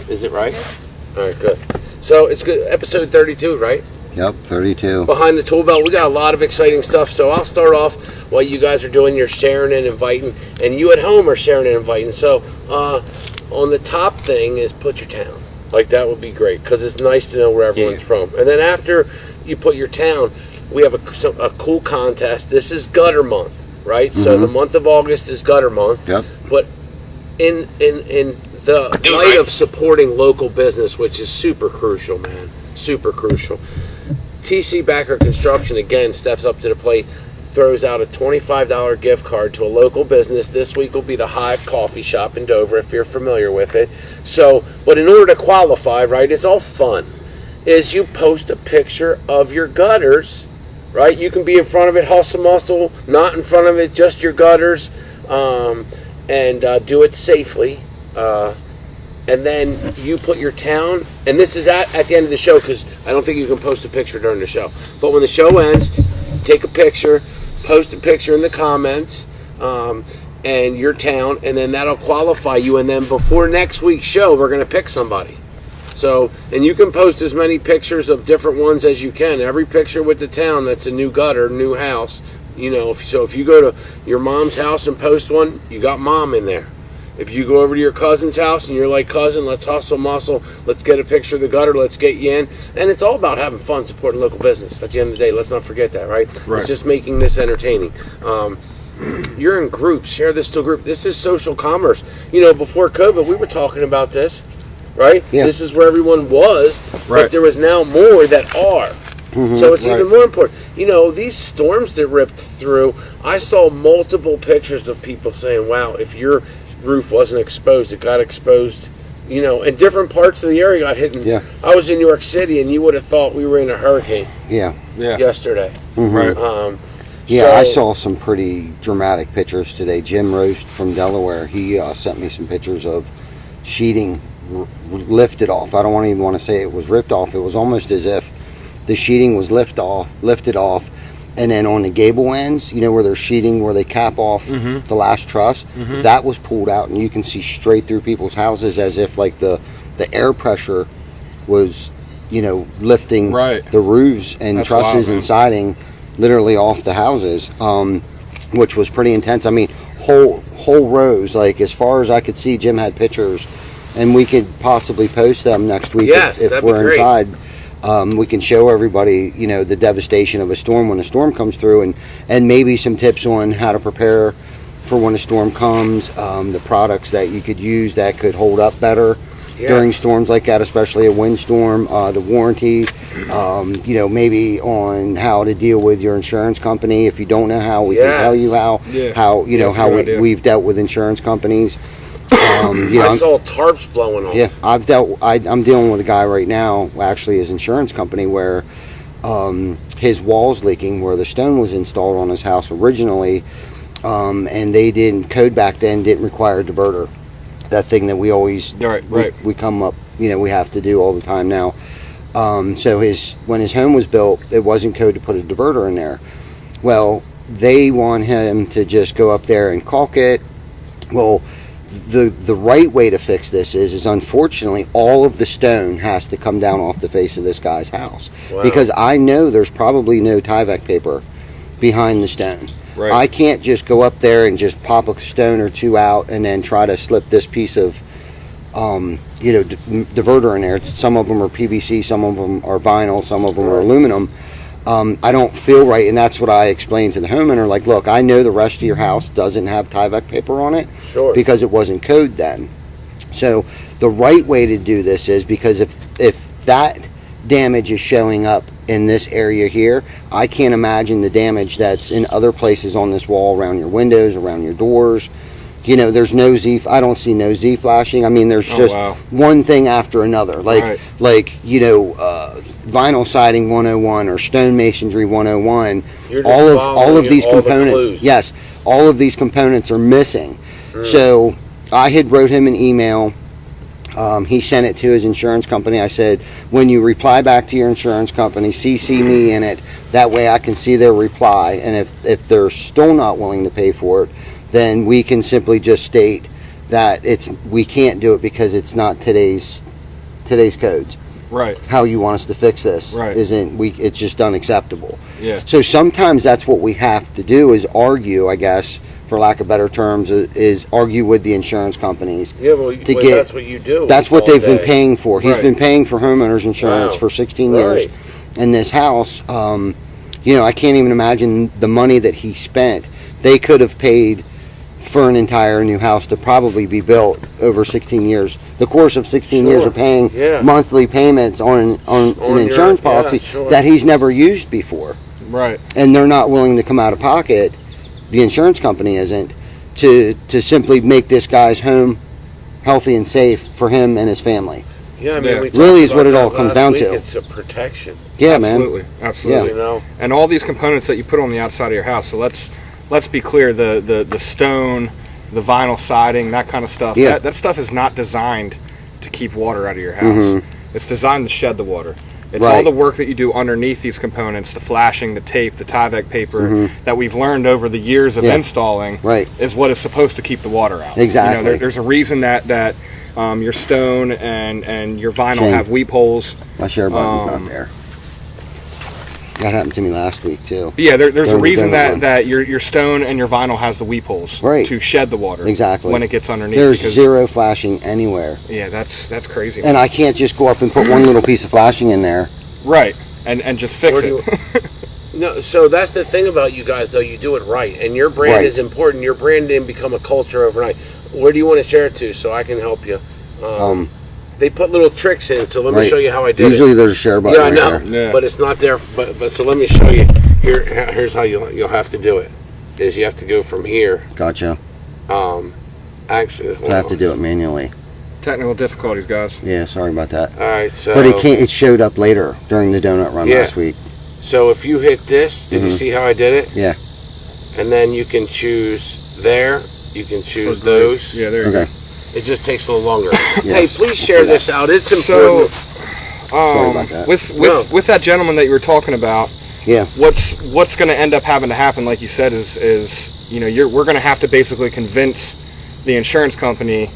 Is it right? All right, good. So it's good. Episode 32, right? Yep, 32. Behind the Toolbelt, we got a lot of exciting stuff. So I'll start off while you guys are doing your sharing and inviting, and you at home are sharing and inviting. So on the top thing is put your town. Like, that would be great, because it's nice to know where everyone's from. And then after you put your town, we have a cool contest. This is Gutter Month, right? Mm-hmm. So the month of August is Gutter Month. Yep. But in the light of supporting local business, which is super crucial, man, super crucial, TC Backer Construction, again, steps up to the plate, throws out a $25 gift card to a local business. This week will be the Hive Coffee Shop in Dover, if you're familiar with it. So, but in order to qualify, right, it's all fun, is you post a picture of your gutters, right? You can be in front of it, hustle muscle, not in front of it, just your gutters, and do it safely. And then you put your town, and this is at the end of the show, because I don't think you can post a picture during the show. But when the show ends, take a picture, post a picture in the comments, and your town, and then that'll qualify you. And then before next week's show, we're going to pick somebody. So, and you can post as many pictures of different ones as you can. Every picture with the town that's a new gutter, new house. You know, if you go to your mom's house and post one, you got mom in there. If you go over to your cousin's house and you're like, cousin, let's hustle muscle, let's get a picture of the gutter, let's get you in. And it's all about having fun, supporting local business. At the end of the day, let's not forget that, right? It's just making this entertaining. You're in groups. Share this to a group. This is social commerce. You know, before COVID, we were talking about this, right? Yeah. This is where everyone was, but there was now more that are. Mm-hmm, so it's even more important. You know, these storms that ripped through, I saw multiple pictures of people saying, wow, if your roof wasn't exposed, it got exposed, you know, and different parts of the area got hit. Yeah. I was in New York City, and you would have thought we were in a hurricane. Yesterday. Mm-hmm. Right. So, I saw some pretty dramatic pictures today. Jim Roast from Delaware, he sent me some pictures of sheeting lifted off. I don't even want to say it was ripped off. It was almost as if the sheeting was lifted off, and then on the gable ends, you know, where they're sheeting, where they cap off the last truss, that was pulled out, and you can see straight through people's houses, as if like the air pressure was, you know, lifting the roofs and trusses and siding literally off the houses, which was pretty intense. I mean, whole rows, like as far as I could see. Jim had pictures, and we could possibly post them next week if we're inside. We can show everybody, you know, the devastation of a storm when a storm comes through, and maybe some tips on how to prepare for when a storm comes, the products that you could use that could hold up better during storms like that, especially a windstorm, the warranty, you know, maybe on how to deal with your insurance company. If you don't know how, we can tell you how you know, how we've dealt with insurance companies. You know, I saw tarps blowing off. Yeah, I'm dealing with a guy right now, actually his insurance company, where his wall's leaking where the stone was installed on his house originally, and they didn't, code back then didn't require a diverter. That thing that we always we come up, you know, we have to do all the time now. So when his home was built, it wasn't code to put a diverter in there. Well, they want him to just go up there and caulk it. Well, the right way to fix this is unfortunately all of the stone has to come down off the face of this guy's house. Wow. Because I know there's probably no Tyvek paper behind the stone. I can't just go up there and just pop a stone or two out and then try to slip this piece of you know, diverter in there. Some of them are PVC, some of them are vinyl, some of them are aluminum. I don't feel right, and that's what I explained to the homeowner. Like, look, I know the rest of your house doesn't have Tyvek paper on it because it wasn't code then. So the right way to do this is, because if that damage is showing up in this area here, I can't imagine the damage that's in other places on this wall, around your windows, around your doors. You know, there's no Z. I don't see no Z flashing. I mean, there's just one thing after another. Like you know, vinyl siding 101 or stone masonry 101. All of these components. Yes, all of these components are missing. So I had wrote him an email. He sent it to his insurance company. I said, when you reply back to your insurance company, CC me in it. That way I can see their reply. And if they're still not willing to pay for it, then we can simply just state that we can't do it because it's not today's today's codes. Right. How you want us to fix this Right. it's just unacceptable. Yeah. So sometimes that's what we have to do is argue, I guess, for lack of better terms, is argue with the insurance companies. Yeah, well, that's what you do. That's what all they've day. been paying for. He's Right. been paying for homeowners insurance Wow. for 16 years. Right. And this house, I can't even imagine the money that he spent. They could have paid for an entire new house to probably be built over 16 years. The course of 16 years Sure. of paying Yeah. monthly payments on an your- insurance yeah, policy sure. that he's never used before. Right. And they're not willing to come out of pocket, the insurance company isn't, to simply make this guy's home healthy and safe for him and his family. Yeah, I mean, Yeah. we Really talked is what about it all that comes last down week. to. It's a protection. Yeah, Absolutely. man. Absolutely. You know, And all these components that you put on the outside of your house. So let's be clear: the stone, the vinyl siding, that kind of stuff. Yeah. That stuff is not designed to keep water out of your house. It's designed to shed the water. It's all Right. the work that you do underneath these components, the flashing, the tape, the Tyvek paper that we've learned over the years of Yeah. installing, Right. is what is supposed to keep the water out. Exactly. There's a reason that your stone and your vinyl Shame. have weep holes. My share button's not there. That happened to me last week, too. Yeah, there's a Don't reason that one. that your stone and your vinyl has the weep holes Right. to shed the water Exactly. when it gets underneath. There's because, zero flashing anywhere. Yeah, that's crazy. And I can't just go up and put one little piece of flashing in there. Right, and just fix Where do it. no. So that's the thing about you guys, though. You do it right, and your brand Right. is important. Your brand didn't become a culture overnight. Where do you want to share it to, so I can help you? They put little tricks in, so let me Right. show you how I did Usually it. there's a share button Yeah, I right know, there. Yeah. but it's not there. But so let me show you. Here's how you'll have to do it. Is you have to go from here. Gotcha. Actually, hold I have to on. do it manually. Technical difficulties, guys. Yeah, sorry about that. All right, so But it showed up later during the donut run Yeah. last week. so if you hit this, did you see how I did it? Yeah. And then you can choose there. You can choose For those. Yeah, there you Okay. It just takes a little longer. Yes. Hey, please share this out. It's go. important. Sorry about that. With that gentleman that you were talking about, Yeah. what's going to end up having to happen, like you said, is we're going to have to basically convince the insurance company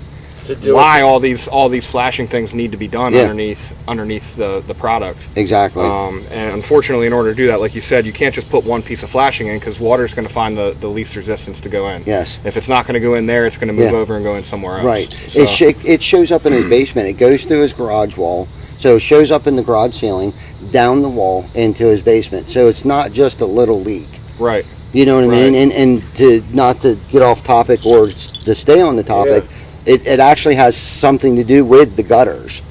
To do why all these flashing things need to be done Yeah. underneath the product. Exactly. And unfortunately, in order to do that, like you said, you can't just put one piece of flashing in because water is going to find the least resistance to go in. Yes. If it's not going to go in there, it's going to move Yeah. over and go in somewhere else. Right. So, It shows up in his basement. It goes through his garage wall. So it shows up in the garage ceiling, down the wall, into his basement. So it's not just a little leak. right. You know what I Right. mean? And to not to get off topic or to stay on the topic, it actually has something to do with the gutters.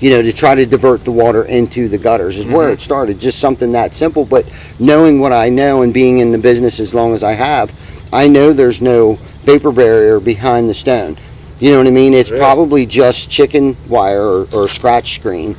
To try to divert the water into the gutters is where it started. Just something that simple. But knowing what I know and being in the business as long as I have, I know there's no vapor barrier behind the stone. You know what I mean? It's Yeah. probably just chicken wire or scratch screen.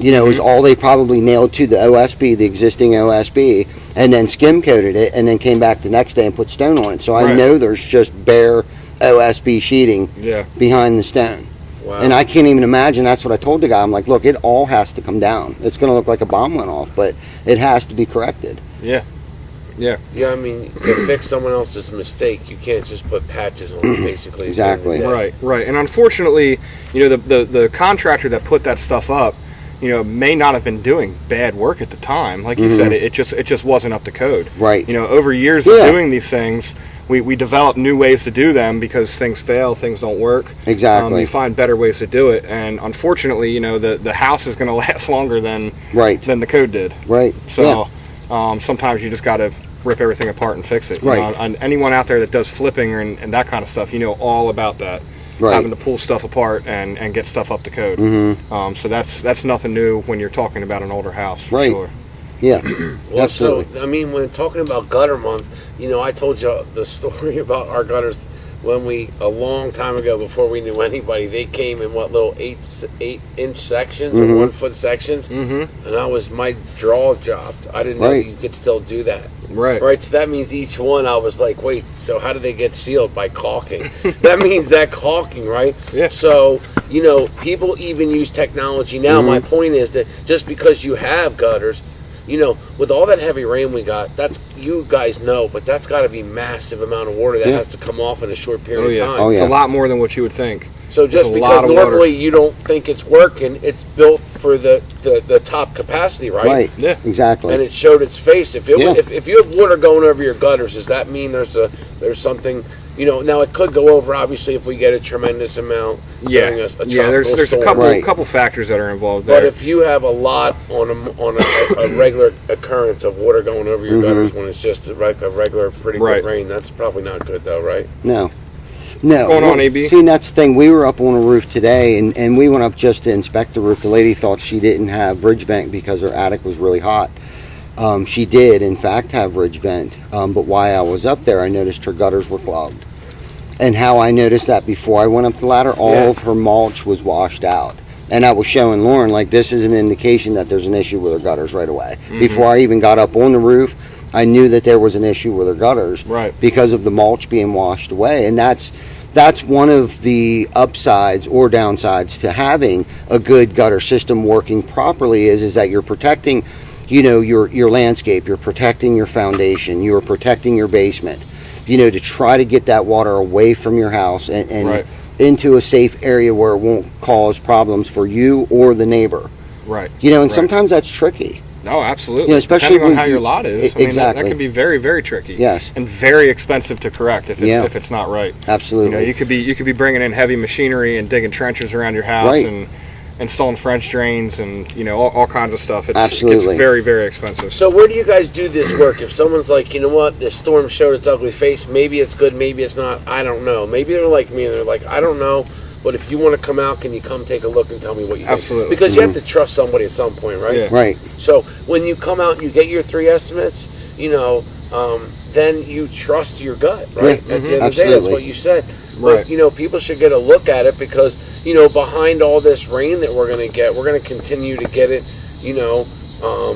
Is all they probably nailed to the OSB, the existing OSB, and then skim coated it, and then came back the next day and put stone on it. So I Right. know there's just bare OSB sheeting Yeah. behind the stone. Wow. And I can't even imagine. That's what I told the guy. I'm like, look, it all has to come down. It's going to look like a bomb went off, but it has to be corrected. Yeah. Yeah, I mean, to fix someone else's mistake, you can't just put patches on it, basically. Exactly. Right. And unfortunately, the contractor that put that stuff up, may not have been doing bad work at the time. Like you said, it just wasn't up to code. Right. Over years Yeah. of doing these things, we develop new ways to do them because things fail, things don't work. Exactly. You find better ways to do it, and unfortunately, the house is going to last longer than Right. the code did. Right. So sometimes you just got to rip everything apart and fix it. Right. And anyone out there that does flipping and that kind of stuff, all about that. Right. Having to pull stuff apart and get stuff up to code. So that's nothing new when you're talking about an older house, for Right. sure. Yeah. Well, Absolutely. so, I mean, when talking about gutter month, I told you the story about our gutters when a long time ago, before we knew anybody, they came in little 8-inch sections or 1 foot sections, and my jaw dropped. I didn't know Right. you could still do that. Right. Right, so that means each one, I was like, wait, so how do they get sealed? By caulking. That means that caulking, right? Yeah. So, people even use technology now. My point is that just because you have gutters, with all that heavy rain we got, you guys know, but that's got to be massive amount of water that Yeah. has to come off in a short period Oh yeah. of time. Oh, It's yeah. a lot more than what you would think. So just There's a lot because of water. normally you don't think it's working, it's built for the top capacity, right? Right. Yeah. Exactly. And it showed its face. If Yeah. if you have water going over your gutters, does that mean there's something? Now it could go over, obviously, if we get a tremendous amount during a Yeah, there's tropical a storm. Right. couple factors that are involved But there. if you have a lot on a regular occurrence of water going over your gutters when it's just a regular pretty Right. good rain, that's probably not good though, right? No. No. going on, AB? See, and that's the thing. We were up on a roof today, and we went up just to inspect the roof. The lady thought she didn't have ridge vent because her attic was really hot. She did, in fact, have ridge vent. But while I was up there, I noticed her gutters were clogged. And how I noticed that before I went up the ladder, all of her mulch was washed out. And I was showing Lauren, like, this is an indication that there's an issue with her gutters right away. Before I even got up on the roof, I knew that there was an issue with her gutters because of the mulch being washed away. And that's one of the upsides or downsides to having a good gutter system working properly is that you're protecting, your landscape, you're protecting your foundation, you're protecting your basement, to try to get that water away from your house and into a safe area where it won't cause problems for you or the neighbor. Right. And sometimes that's tricky. No, absolutely. Especially depending on when how your lot is. Exactly. That can be very, very tricky. Yes. And very expensive to correct if it's not right. Absolutely. You could be bringing in heavy machinery and digging trenches around your house and installing French drains and all kinds of stuff. It gets very, very expensive. So where do you guys do this work? If someone's like, you know what, this storm showed its ugly face, maybe it's good, maybe it's not, I don't know. Maybe they're like me and they're like, I don't know, but if you want to come out, can you come take a look and tell me what you think? Absolutely. Because you have to trust somebody at some point, right? Yeah. Right. So when you come out and you get your 3 estimates, then you trust your gut, right? Yeah. At the end of the day, that's what you said. But, people should get a look at it because, behind all this rain that we're going to get, we're going to continue to get it,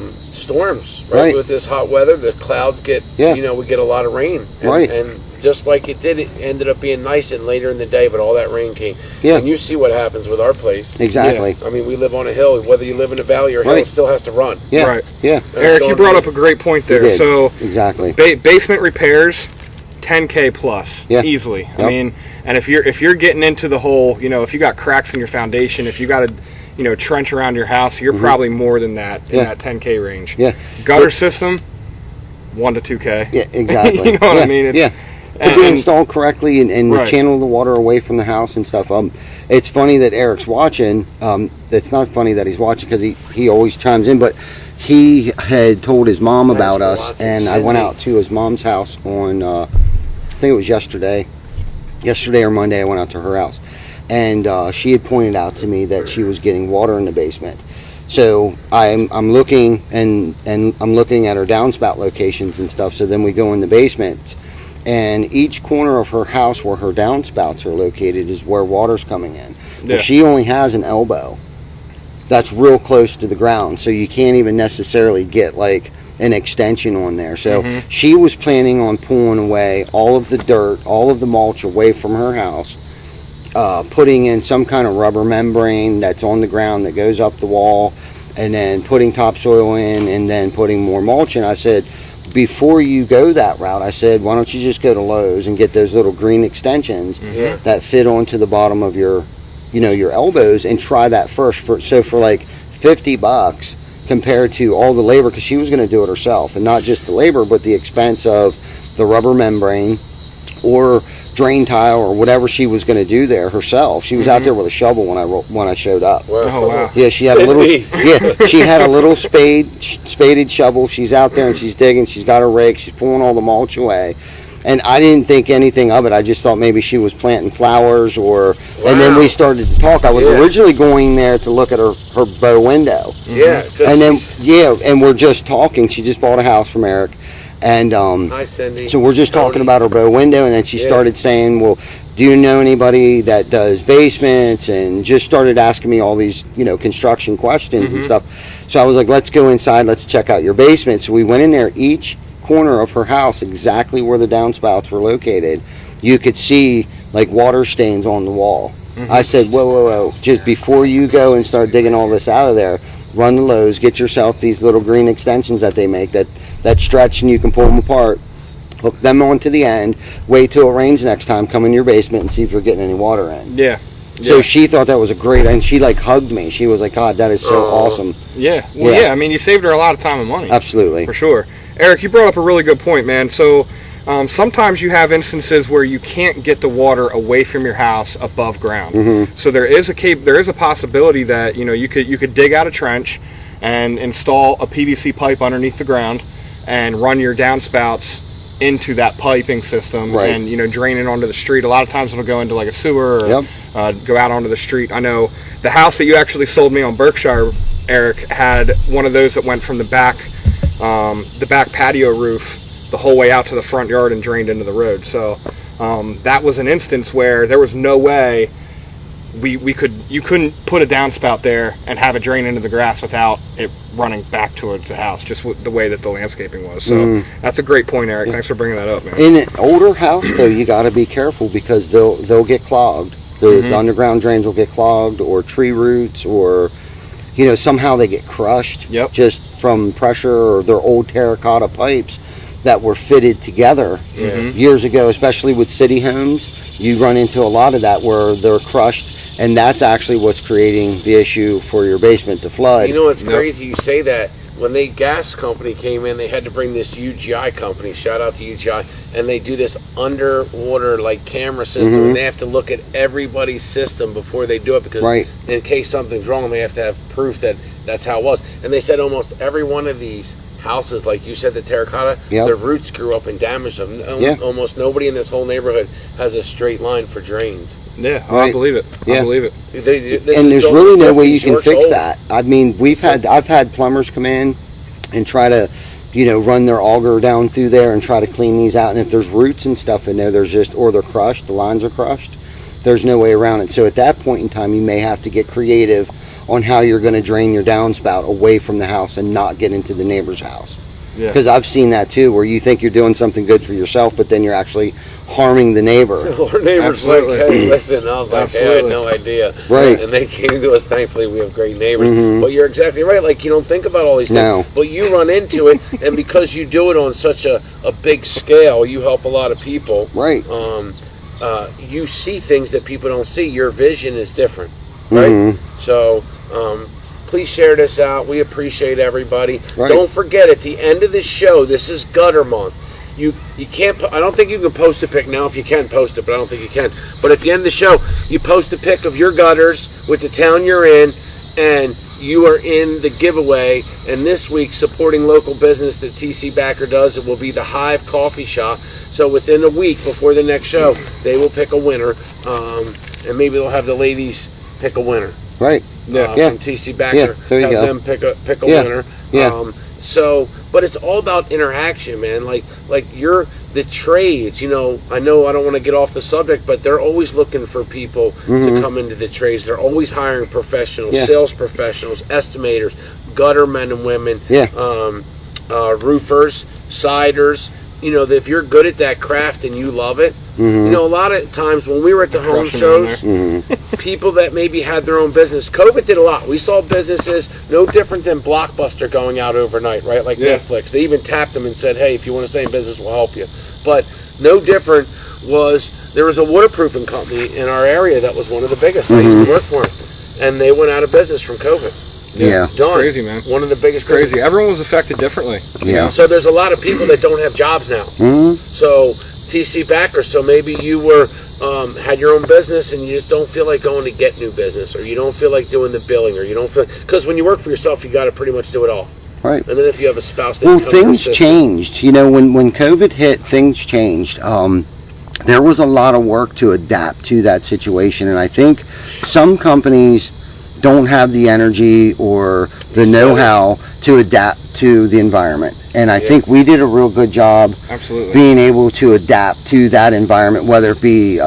storms, right? With this hot weather, the clouds get, we get a lot of rain. And, and just like it did, it ended up being nice and later in the day, but all that rain came. Yeah. And you see what happens with our place. Exactly. I mean, we live on a hill. Whether you live in a valley or hill, it still has to run. Yeah. Right. Yeah. Eric, you brought up a great point there. did. So Exactly. Basement repairs, $10K plus, easily. Yep. I mean, and if you're getting into the whole, if you got cracks in your foundation, if you got a trench around your house, you're probably more than that in that 10K range. Yeah. Gutter system, 1 to 2K. Yeah, exactly. You know what I mean? To be installed correctly and to channel the water away from the house and stuff. It's funny that Eric's watching. It's not funny that he's watching because he always chimes in, but he had told his mom about us, and I went out to his mom's house on, I think it was yesterday or Monday. I went out to her house, and she had pointed out to me that she was getting water in the basement. So I'm looking and I'm looking at her downspout locations and stuff. So then we go in the basement, and each corner of her house where her downspouts are located is where water's coming in. Well, she only has an elbow that's real close to the ground, so you can't even necessarily get like an extension on there. So she was planning on pulling away all of the dirt, all of the mulch away from her house, putting in some kind of rubber membrane that's on the ground that goes up the wall, and then putting topsoil in, and then putting more mulch in. I said, before you go that route, I said, why don't you just go to Lowe's and get those little green extensions that fit onto the bottom of your elbows, and try that first. For like $50 compared to all the labor, because she was going to do it herself, and not just the labor, but the expense of the rubber membrane or drain tile or whatever she was going to do there herself. She was out there with a shovel when I showed up. Oh wow! Yeah, she had a little. She had a little spaded shovel. She's out there and she's digging. She's got her rake. She's pulling all the mulch away. And I didn't think anything of it. I just thought maybe she was planting flowers or. Wow. And then we started to talk. I was originally going there to look at her bow window. Yeah. And then and we're just talking. She just bought a house from Eric. And hi, Cindy. So we're just talking about her bow window, and then she started saying, well, do you know anybody that does basements? And just started asking me all these, construction questions and stuff. So I was like, let's go inside, let's check out your basement. So we went in there, each corner of her house, exactly where the downspouts were located, you could see like water stains on the wall. I said, whoa, just before you go and start digging all this out of there, run to Lowe's, get yourself these little green extensions that they make that stretch, and you can pull them apart, hook them onto the end, wait till it rains next time, come in your basement and see if you're getting any water in. Yeah. So she thought that was a great, and she like hugged me. She was like, "God, that is so awesome." Yeah. Well, yeah. I mean, you saved her a lot of time and money. Absolutely. For sure. Eric, you brought up a really good point, man. So sometimes you have instances where you can't get the water away from your house above ground. So there is a possibility that you could dig out a trench and install a PVC pipe underneath the ground and run your downspouts into that piping system and drain it onto the street. A lot of times it'll go into like a sewer or go out onto the street. I know the house that you actually sold me on Berkshire, Eric, had one of those that went from the back patio roof the whole way out to the front yard and drained into the road. So that was an instance where there was no way you couldn't put a downspout there and have it drain into the grass without it running back towards the house, just with the way that the landscaping was. So that's a great point, Eric. Thanks for bringing that up, man. In an older house, though, you got to be careful because they'll get clogged. The underground drains will get clogged, or tree roots, or somehow they get crushed just from pressure, or they're old terracotta pipes that were fitted together years ago, especially with city homes. You run into a lot of that where they're crushed, and that's actually what's creating the issue for your basement to flood. You know what's crazy? You say that. When the gas company came in, they had to bring this UGI company, shout out to UGI, and they do this underwater like camera system, and they have to look at everybody's system before they do it, because in case something's wrong, they have to have proof that that's how it was. And they said almost every one of these houses, like you said, the terracotta, the roots grew up and damaged them. Almost nobody in this whole neighborhood has a straight line for drains. Yeah, I believe it. I believe it. And there's really no way you can fix that. I mean, I've had plumbers come in and try to, run their auger down through there and try to clean these out. And if there's roots and stuff in there, or they're crushed, the lines are crushed, there's no way around it. So at that point in time, you may have to get creative on how you're going to drain your downspout away from the house and not get into the neighbor's house. Because I've seen that too, where you think you're doing something good for yourself, but then you're actually harming the neighbor. Our neighbor's like, hey, listen, I was like, hey, I had no idea. Right. And they came to us, thankfully, we have great neighbors. But you're exactly right, like, you don't think about all these things. But you run into it, and because you do it on such a big scale, you help a lot of people. Right. You see things that people don't see. Your vision is different, right? So, please share this out. We appreciate everybody. Don't forget, at the end of the show, this is Gutter Month. You can't. I don't think you can post a pic now. If you can post it, but I don't think you can. But at the end of the show, you post a pic of your gutters with the town you're in, and you are in the giveaway. And this week, supporting local business that TC Backer does, it will be the Hive Coffee Shop. So within a week before the next show, they will pick a winner, and maybe they'll have the ladies pick a winner. Right. From TC Backer, there you go. Them pick a winner. But it's all about interaction, man. Like you're the trades. I know I don't want to get off the subject, but they're always looking for people to come into the trades. They're always hiring professionals, sales professionals, estimators, gutter men and women, roofers, siders. If you're good at that craft and you love it, a lot of times when we were at the home shows, people that maybe had their own business, COVID did a lot. We saw businesses no different than Blockbuster going out overnight, right? Like Netflix. They even tapped them and said, hey, if you want to stay in business, we'll help you. But no different there was a waterproofing company in our area that was one of the biggest. I used to work for them. And they went out of business from COVID. Yeah. Done. Crazy, man. One of the biggest. Crazy. Everyone was affected differently. Yeah. So there's a lot of people that don't have jobs now. So TC Backer, so maybe you had your own business and you just don't feel like going to get new business, or you don't feel like doing the billing, or you don't feel, because when you work for yourself, you got to pretty much do it all. Right. And then if you have a spouse, things changed. When COVID hit, things changed. There was a lot of work to adapt to that situation, and I think some companies don't have the energy or the know-how to adapt to the environment. And I think we did a real good job being able to adapt to that environment, whether it be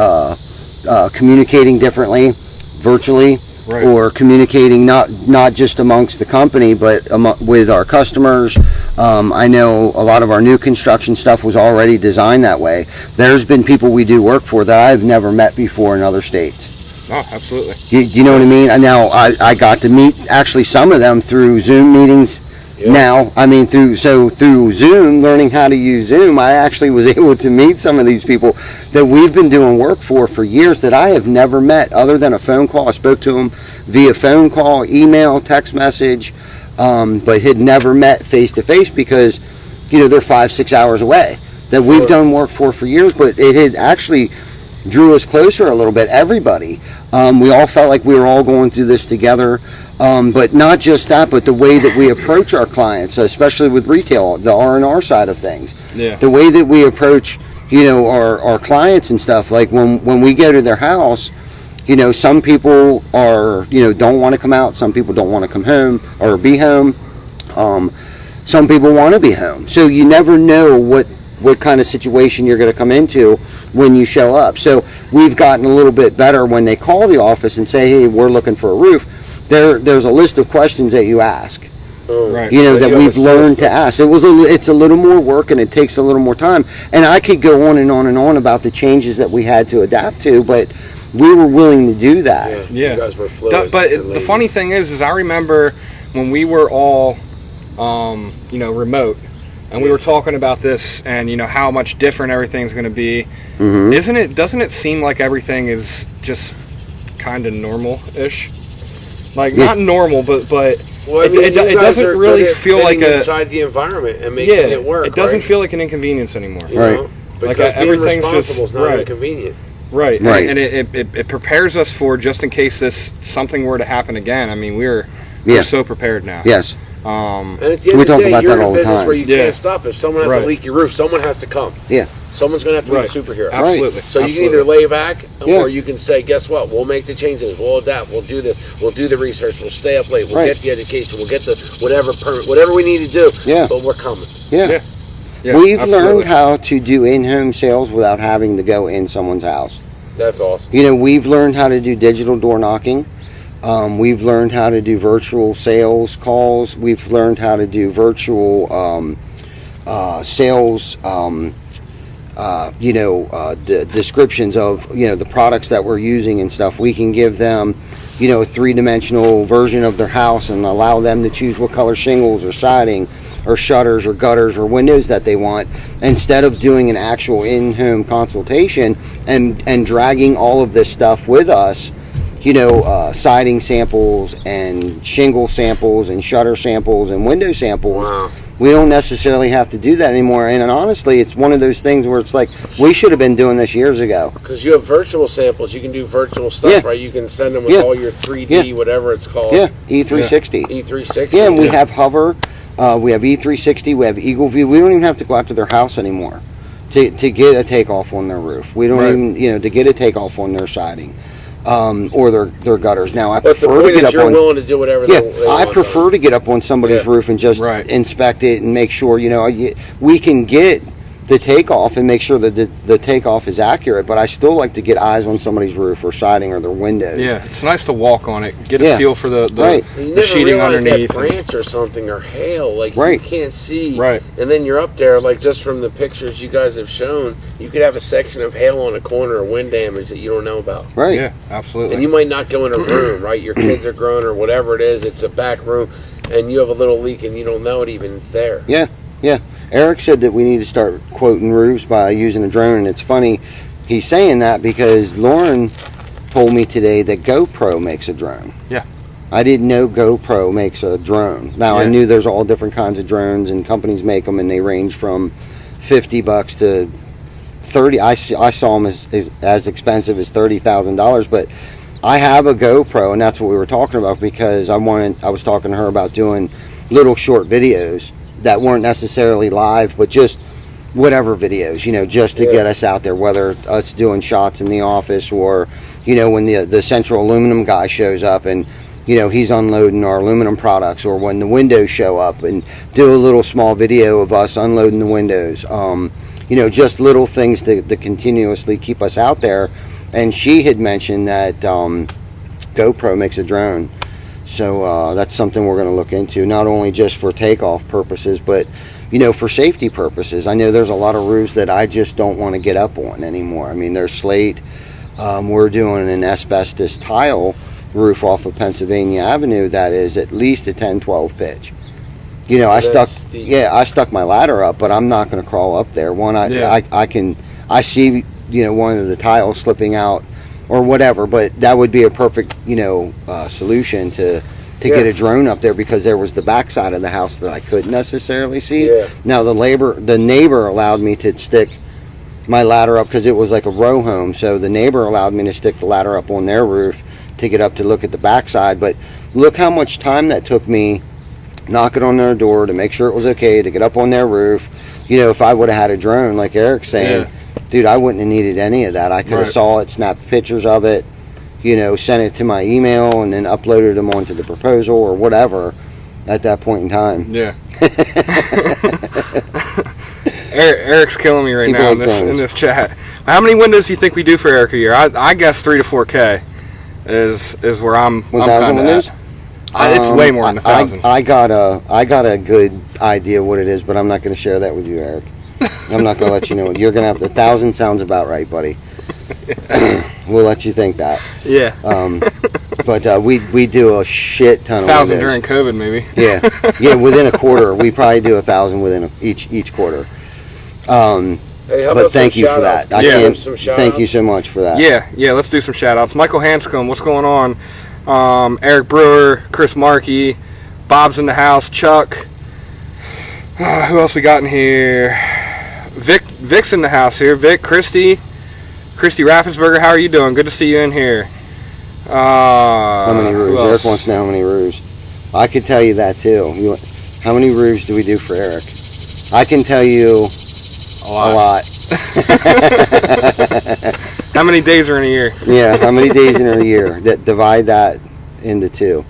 communicating differently, virtually, or communicating not just amongst the company, but with our customers. I know a lot of our new construction stuff was already designed that way. There's been people we do work for that I've never met before in other states. Oh, absolutely. Do you know what I mean? And now I got to meet actually some of them through Zoom meetings Yeah. Now, I mean, through Zoom, learning how to use Zoom, I actually was able to meet some of these people that we've been doing work for years that I have never met other than a phone call. I spoke to them via phone call, email, text message, but had never met face to face because, they're 5-6 hours away. That we've done work for years, but it had actually drew us closer a little bit. Everybody, we all felt like we were all going through this together. But not just that, but the way that we approach our clients, especially with retail, the R&R side of things. Yeah. The way that we approach, our clients and stuff. Like when we go to their house, some people are, don't want to come out. Some people don't want to come home or be home. Some people want to be home. So you never know what kind of situation you're going to come into when you show up. So we've gotten a little bit better when they call the office and say, hey, we're looking for a roof. There's a list of questions that you ask, Right. that we've learned to ask. It's a little more work and it takes a little more time. And I could go on and on and on about the changes that we had to adapt to, but we were willing to do that. Yeah. You guys were fluid. But the funny thing is I remember when we were all, remote, and we were talking about this and how much different everything's going to be. Mm-hmm. Doesn't it seem like everything is just kind of normal-ish? Like, Yeah. not normal, but Well, I mean, it you guys doesn't are really good at feel like fitting a inside the environment and making it work. it doesn't right? feel like an inconvenience anymore. You Right. know? Like, Because being everything's responsible just- is not right. inconvenient. Right. Right. And it prepares us for just in case something were to happen again. I mean, we're Yeah. so prepared now. Yes. And at the end We of the talk day, about you're that in all a the business time. where you Yeah. can't stop. If someone has Right. to leak your roof, someone has to come. Yeah. Someone's going to have to Right. be the superhero. Absolutely. So you can Absolutely. either lay back, Yeah. or you can say, guess what? We'll make the changes. We'll adapt. We'll do this. We'll do the research. We'll stay up late. We'll Right. get the education. We'll get the whatever permit, whatever we need to do. Yeah. But we're coming. Yeah. Yeah, We've absolutely. learned how to do in-home sales without having to go in someone's house. That's awesome. We've learned how to do digital door knocking. We've learned how to do virtual sales calls. We've learned how to do virtual sales, the descriptions of, the products that we're using and stuff. We can give them, a three-dimensional version of their house and allow them to choose what color shingles or siding or shutters or gutters or windows that they want, instead of doing an actual in-home consultation and dragging all of this stuff with us, siding samples and shingle samples and shutter samples and window samples. Wow. We don't necessarily have to do that anymore. And honestly, it's one of those things where it's like, we should have been doing this years ago. Because you have virtual samples. You can do virtual stuff, Yeah. right? You can send them with Yeah. all your 3D, Yeah. whatever it's called. Yeah, E360. E360. Yeah, and we have Hover, we have E360, we have Eagle View. We don't even have to go out to their house anymore to get a takeoff on their roof. We don't Right. even, to get a takeoff on their siding or their gutters. Now, I But the prefer to point get is up you're on. willing to do whatever Yeah, they I want. prefer to get up on somebody's Yeah. roof and just Right. inspect it and make sure, we can get the takeoff and make sure that the takeoff is accurate, but I still like to get eyes on somebody's roof or siding or their windows. Yeah, it's nice to walk on it, get Yeah. a feel for the Right. You the never sheeting realize underneath. that branch or something or hail, like Right. you can't see. Right. And then you're up there, like just from the pictures you guys have shown, you could have a section of hail on a corner or wind damage that you don't know about. Right. Yeah, absolutely. And you might not go in a room, right? Your kids are grown or whatever it is, it's a back room, and you have a little leak and you don't know it even is there. Yeah, yeah. Eric said that we need to start quoting roofs by using a drone, and it's funny he's saying that because Lauren told me today that GoPro makes a drone. Yeah. I didn't know GoPro makes a drone. Now, I Yeah. knew there's all different kinds of drones, and companies make them, and they range from $50 to 30. I saw them as expensive as $30,000, but I have a GoPro, and that's what we were talking about because I was talking to her about doing little short videos that weren't necessarily live, but just whatever videos, just to get us out there, whether us doing shots in the office or, when the central aluminum guy shows up and, he's unloading our aluminum products, or when the windows show up and do a little small video of us unloading the windows. Just little things to continuously keep us out there. And she had mentioned that GoPro makes a drone. So that's something we're going to look into, not only just for takeoff purposes, but, for safety purposes. I know there's a lot of roofs that I just don't want to get up on anymore. I mean, there's slate. We're doing an asbestos tile roof off of Pennsylvania Avenue that is at least a 10-12 pitch. You know, I stuck steep. my ladder up, but I'm not going to crawl up there. One, I see, you know, one of the tiles slipping out or whatever, but that would be a perfect, you know, solution to get a drone up there, because there was the backside of the house that I couldn't necessarily see. Yeah. Now the neighbor allowed me to stick my ladder up, because it was like a row home, so the neighbor allowed me to stick the ladder up on their roof to get up to look at the backside. But look how much time that took me, knocking on their door to make sure it was okay to get up on their roof. You know, if I would have had a drone, like Eric's saying, dude, I wouldn't have needed any of that. I could have saw it, snapped pictures of it, you know, sent it to my email, and then uploaded them onto the proposal or whatever at that point in time. Yeah. Eric's killing me right People now like in this chat. How many windows do you think we do for Eric a year? I guess 3 to 4K is where I'm 1,000 windows? It's way more than 1,000. I got a good idea what it is, but I'm not going to share that with you, Eric. I'm not going to let you know. You're going to have 1,000 sounds about right, buddy. We'll let you think that. Yeah. But we do a shit ton of 1,000 windows. during COVID, maybe. Yeah. Within a quarter, we probably do 1,000 within each quarter. Hey, how But about thank some you for shout-outs? that. Thank you so much for that. Yeah, let's do some shout outs. Michael Hanscom, what's going on? Eric Brewer, Chris Markey, Bob's in the house, Chuck. Who else we got in here? Vic's in the house here. Vic, Christy Raffensberger, how are you doing? Good to see you in here. How many roofs? Eric wants to know how many roofs. I could tell you that too. How many roofs do we do for Eric? I can tell you a lot. How many days are in a year? Yeah, how many days in a year? Divide that into 2.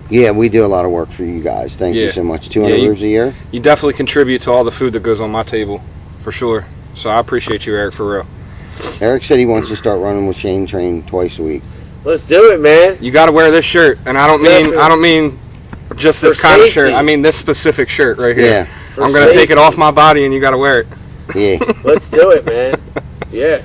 Yeah, we do a lot of work for you guys. Thank you so much. 200 roofs a year? You definitely contribute to all the food that goes on my table, for sure. So I appreciate you, Eric, for real. Eric said he wants to start running with Shane Train twice a week. Let's do it, man. You got to wear this shirt, and I don't mean just this kind of shirt. I mean this specific shirt right here. Yeah. I'm going to take it off my body, and you got to wear it. Yeah. Let's do it, man. Yeah.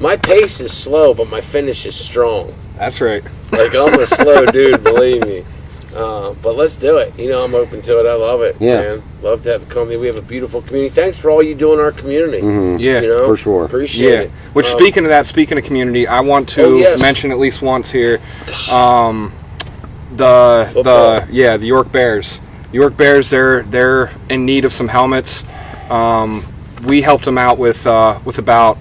My pace is slow, but my finish is strong. That's right. Like, I'm a slow dude, believe me. But let's do it. You know, I'm open to it. I love it, man. Love to have the company. We have a beautiful community. Thanks for all you do in our community. Mm-hmm. Yeah, you know? For sure. Appreciate it. Which, speaking of community, I want to mention at least once here, the York Bears. York Bears, they're in need of some helmets. We helped them out with about,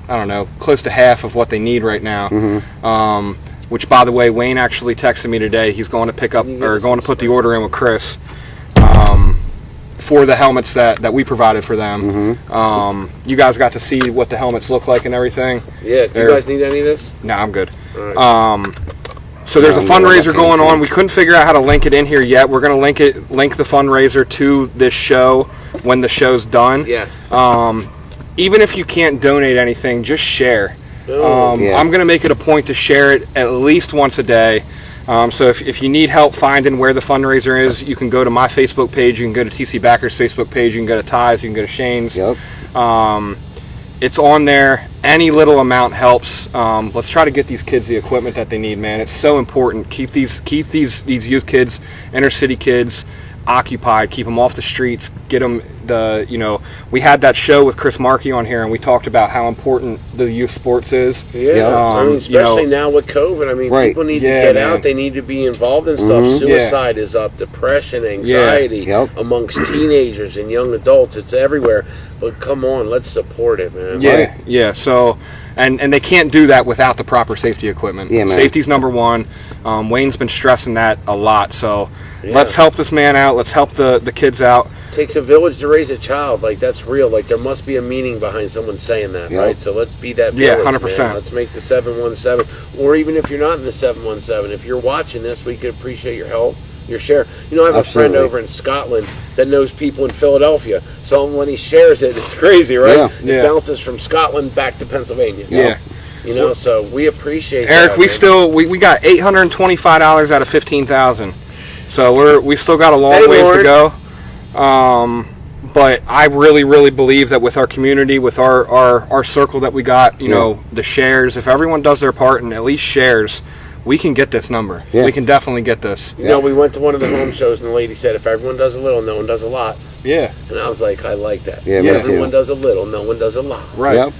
I don't know, close to half of what they need right now. Mm-hmm. Which, by the way, Wayne actually texted me today. He's going to pick up, or going to put the order in with Chris for the helmets that we provided for them. Mm-hmm. You guys got to see what the helmets look like and everything. Yeah, do you guys need any of this? No, I'm good. All right. So there's a fundraiser going on. We couldn't figure out how to link it in here yet. We're going to link the fundraiser to this show when the show's done. Yes. Even if you can't donate anything, just share. I'm going to make it a point to share it at least once a day. So if you need help finding where the fundraiser is, you can go to my Facebook page, you can go to TC Backer's Facebook page, you can go to Ty's, you can go to Shane's. Yep. It's on there. Any little amount helps. Let's try to get these kids the equipment that they need, man. It's so important. Keep these youth kids, inner city kids, occupied. Keep them off the streets. Get them we had that show with Chris Markey on here, and we talked about how important the youth sports is. Yeah, I mean, especially now with COVID. I mean, people need to get out. They need to be involved in stuff. Mm-hmm. Suicide is up. Depression, anxiety amongst teenagers and young adults. It's everywhere. But come on, let's support it, man. Yeah, yeah. So, and they can't do that without the proper safety equipment. Yeah, man. Safety's number one. Wayne's been stressing that a lot. So let's help this man out. Let's help the kids out. It takes a village to raise a child. Like, that's real. Like, there must be a meaning behind someone saying that, right? So let's be that village, 100%. Man. Let's make the 717. Or even if you're not in the 717, if you're watching this, we could appreciate your help, your share. You know, I have a friend over in Scotland that knows people in Philadelphia. So when he shares it, it's crazy, right? It bounces from Scotland back to Pennsylvania. Yeah. You know, so we appreciate Eric, that, we got $825 out of $15,000. So we still got a long ways to go. But I really, really believe that with our community, with our circle that we got, you know, the shares, if everyone does their part and at least shares, we can get this number. Yeah. We can definitely get this. You know, we went to one of the home shows, and the lady said, if everyone does a little, no one does a lot. Yeah. And I was like, I like that. Yeah, me Everyone too. does a little, no one does a lot. Right. Yep.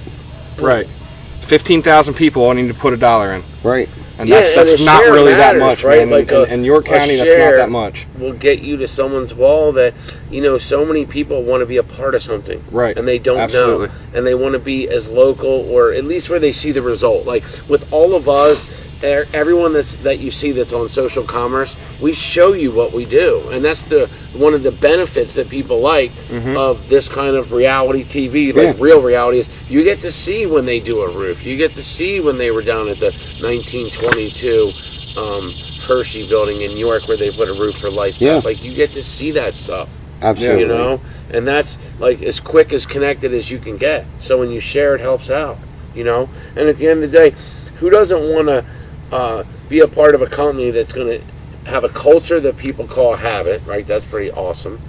Right. 15,000 people all need to put $1 in. Right. And Yeah, that's and a not share really matters, that much, right? man. Like in your county, that's share not that much. will get you to someone's wall that, you know, so many people want to be a part of something. Right. And they don't Absolutely. know. And they want to be as local, or at least where they see the result. Like with all of us, everyone that you see that's on social commerce, we show you what we do. And that's one of the benefits that people like of this kind of reality TV, like real reality, is you get to see when they do a roof. You get to see when they were down at the 1922 Hershey building in New York where they put a roof for life. Yeah. Like, you get to see that stuff. Absolutely. You know? And that's like as quick as connected as you can get. So when you share, it helps out. You know? And at the end of the day, who doesn't want to be a part of a company that's going to have a culture that people call habit, right? That's pretty awesome.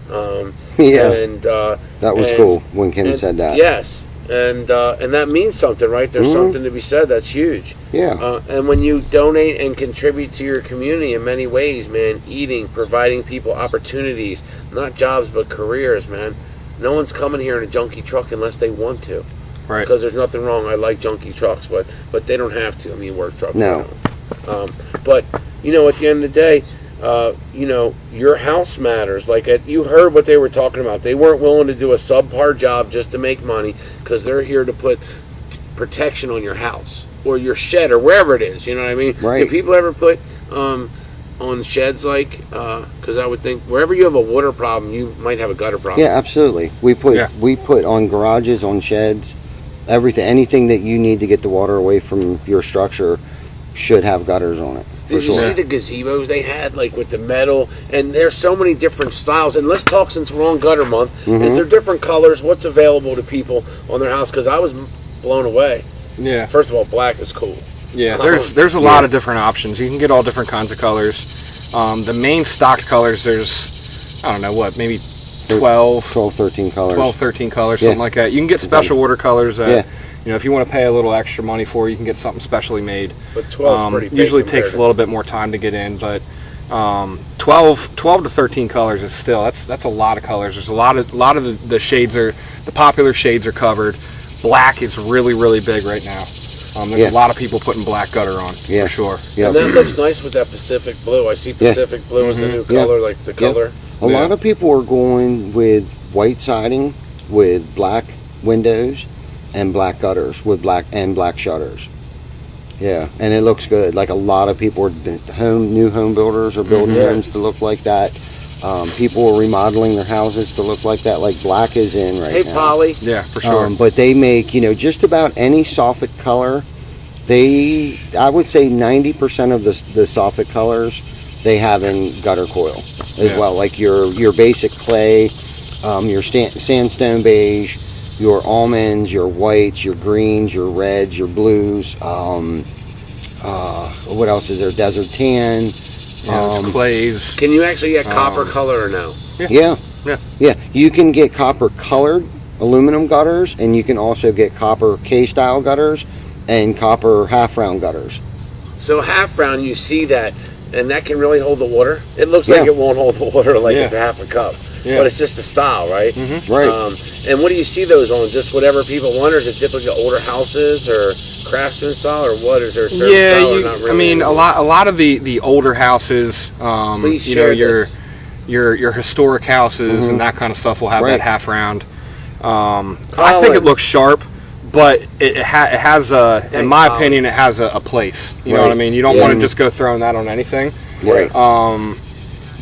Yeah. And That was cool when Kim said that. Yes. And that means something, right? There's something to be said. That's huge. Yeah. And when you donate and contribute to your community in many ways, man, eating, providing people opportunities, not jobs but careers, man. No one's coming here in a junky truck unless they want to. Right. Because there's nothing wrong. I like junky trucks, but they don't have to. I mean, work trucks. No. But you know, at the end of the day, you know, your house matters. Like you heard what they were talking about. They weren't willing to do a subpar job just to make money because they're here to put protection on your house or your shed or wherever it is. You know what I mean? Right. Do people ever put on sheds like? Because I would think wherever you have a water problem, you might have a gutter problem. Yeah, absolutely. We put on garages, on sheds, everything, anything that you need to get the water away from your structure should have gutters on it. Did you see the gazebos they had, like with the metal? And there's so many different styles. And let's talk, since we're on gutter month, is there different colors? What's available to people on their house? Because I was blown away. Yeah. First of all, black is cool. Yeah, there's a lot of different options. You can get all different kinds of colors. The main stocked colors, there's, I don't know what, maybe 12, 13 colors. 12, 13 colors, something like that. You can get special order colors that, Yeah. you know, if you want to pay a little extra money for, you can get something specially made. But 12 is pretty big. Usually takes a little bit more time to get in, but 12 to 13 colors is still, that's a lot of colors. There's a lot of the shades are, the popular shades are covered. Black is really, really big right now. There's a lot of people putting black gutter on, for sure. Yeah. And that looks nice with that Pacific blue. I see Pacific blue as a new color, like the color. A lot of people are going with white siding, with black windows, and black gutters, with black shutters. Yeah, and it looks good. Like a lot of people new home builders are building homes to look like that. People are remodeling their houses to look like that. Like black is in right now. Hey, Polly. Yeah, for sure. But they make, you know, just about any soffit color. I would say 90% of the soffit colors they have in gutter coil as well. Like your basic clay, your sandstone beige, your almonds, your whites, your greens, your reds, your blues. What else is there? Desert tan. Clays. Can you actually get copper color or no? Yeah. You can get copper colored aluminum gutters, and you can also get copper K-style gutters and copper half-round gutters. So half round, you see that, and that can really hold the water. It looks like it won't hold the water like it's a half a cup. Yeah. But it's just a style, right? Right. And what do you see those on? Just whatever people want, or is it typically older houses or craftsman style, or what? Is there a certain style or not really? I mean, a lot of the older houses, Please you know, share your historic houses and that kind of stuff will have that half round. I think it looks sharp, but it has in my opinion, it has a place. You know what I mean? You don't want to just go throwing that on anything. Right.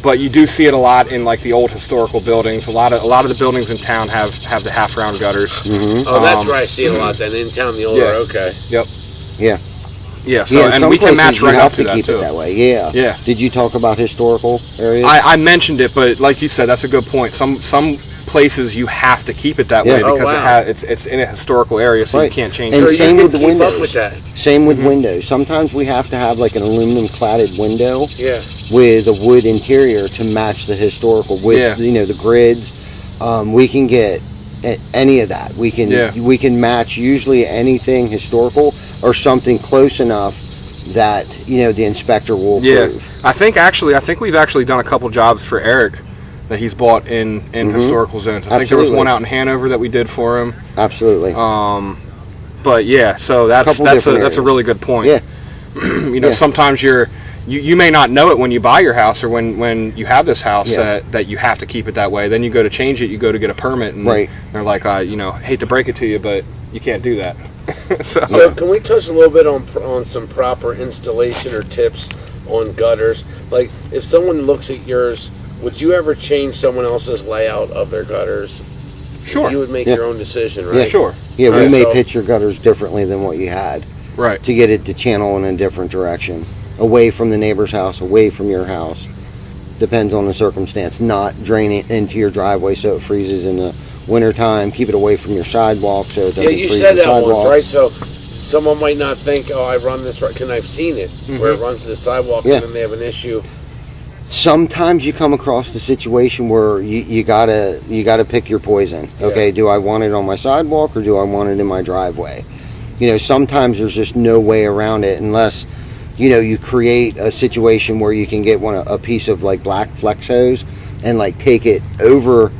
But you do see it a lot in like the old historical buildings. A lot of the buildings in town have the half round gutters. Oh, that's where I see it a lot. Then in town, the older. Okay. Yep. Yeah. Yeah. So and we can match right up to that keep too. it that way. Yeah. Yeah. Did you talk about historical areas? I mentioned it, but like you said, that's a good point. Some places you have to keep it that way because it's in a historical area, so you can't change and it. So same you with can the keep windows. up with that. Same with windows. Sometimes we have to have like an aluminum cladded window Yeah. with a wood interior to match the historical with you know, the grids. We can get any of that. We can match usually anything historical or something close enough that the inspector will approve. I think we've actually done a couple jobs for Eric that he's bought in historical zones. I think there was one out in Hanover that we did for him. Absolutely. But yeah, so that's a really good point. Yeah. Sometimes you may not know it when you buy your house or when you have this house that you have to keep it that way. Then you go to change it, you go to get a permit, and they're like, hate to break it to you, but you can't do that. So can we touch a little bit on some proper installation or tips on gutters? Like, if someone looks at yours, would you ever change someone else's layout of their gutters? Sure. You would make your own decision, right? Yeah, sure. Yeah, we may pitch your gutters differently than what you had. Right. To get it to channel in a different direction. Away from the neighbor's house, away from your house. Depends on the circumstance. Not drain it into your driveway so it freezes in the wintertime. Keep it away from your sidewalk so it doesn't freeze the sidewalk. Yeah, you said that once, right? So someone might not think, I run this right, because I've seen it, where it runs to the sidewalk and then they have an issue. Sometimes you come across the situation where you gotta pick your poison. Okay, do I want it on my sidewalk or do I want it in my driveway? Sometimes there's just no way around it unless you create a situation where you can get a piece of like black flex hose and like take it over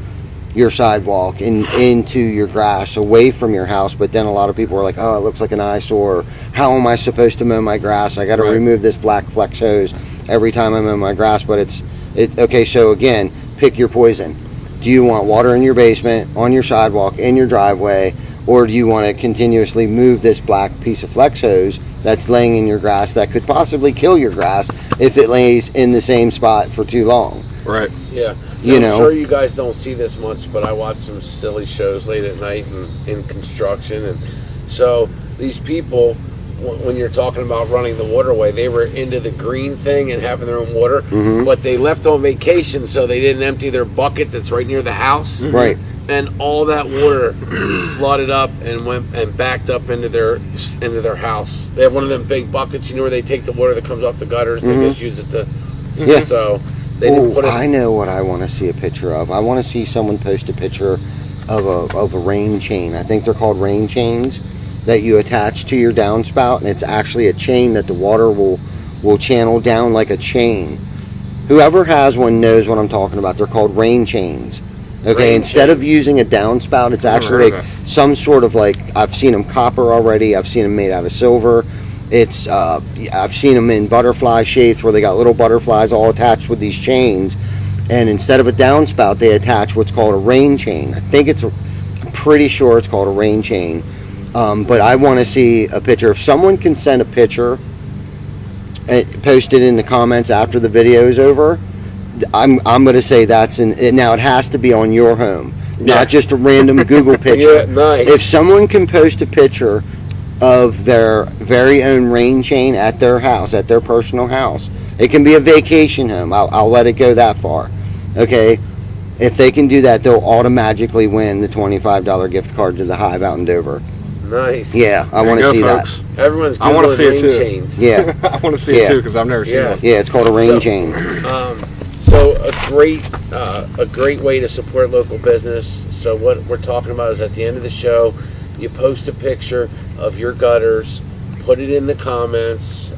your sidewalk and into your grass away from your house. But then a lot of people are like, oh, it looks like an eyesore. How am I supposed to mow my grass? I got to remove this black flex hose every time I mow my grass. But okay. So again, pick your poison. Do you want water in your basement, on your sidewalk, in your driveway, or do you want to continuously move this black piece of flex hose that's laying in your grass that could possibly kill your grass if it lays in the same spot for too long? Right. Yeah. I'm sure you guys don't see this much, but I watch some silly shows late at night in construction, and so these people, when you're talking about running the waterway, they were into the green thing and having their own water, but they left on vacation, so they didn't empty their bucket that's right near the house. Right. And all that water flooded up and went and backed up into their house. They have one of them big buckets, where they take the water that comes off the gutters. They just use it to. Yeah. So they didn't put it. I know what I want to see a picture of. I want to see someone post a picture of a rain chain. I think they're called rain chains that you attach to your downspout, and it's actually a chain that the water will channel down like a chain. Whoever has one knows what I'm talking about. They're called rain chains. Okay, instead of using a downspout, it's actually like some sort of like, I've seen them copper already, I've seen them made out of silver. It's I've seen them in butterfly shapes where they got little butterflies all attached with these chains, and instead of a downspout they attach what's called a rain chain. I'm pretty sure it's called a rain chain, but I want to see a picture. If someone can send a picture and post it in the comments after the video is over, I'm going to say that's now it has to be on your home, not just a random Google picture. Nice. If someone can post a picture of their very own rain chain at their house, at their personal house, it can be a vacation home. I'll let it go that far. Okay, if they can do that, they'll automatically win the $25 gift card to the Hive out in Dover. Nice. Yeah, I want to see folks. that. Everyone's I want to see it rain too. chains. Yeah, I want to see it too because I've never seen it. yeah, it's called a rain chain. So a great way to support local business. So what we're talking about is at the end of the show, you post a picture of your gutters, put it in the comments,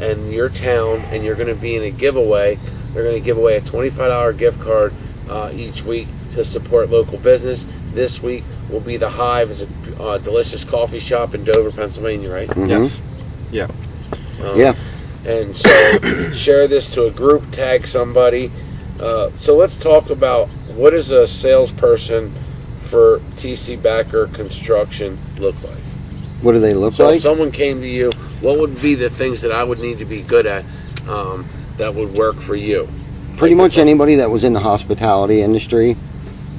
and your town, and you're going to be in a giveaway. They're going to give away a $25 gift card each week to support local business. This week will be the Hive. It's a delicious coffee shop in Dover, Pennsylvania, right? Mm-hmm. Yes. Yeah. Yeah. And so share this to a group, tag somebody. So let's talk about, what does a salesperson for TC Backer Construction look like? What do they look So like? if someone came to you, what would be the things that I would need to be good at that would work for you? Pretty much anybody that was in the hospitality industry.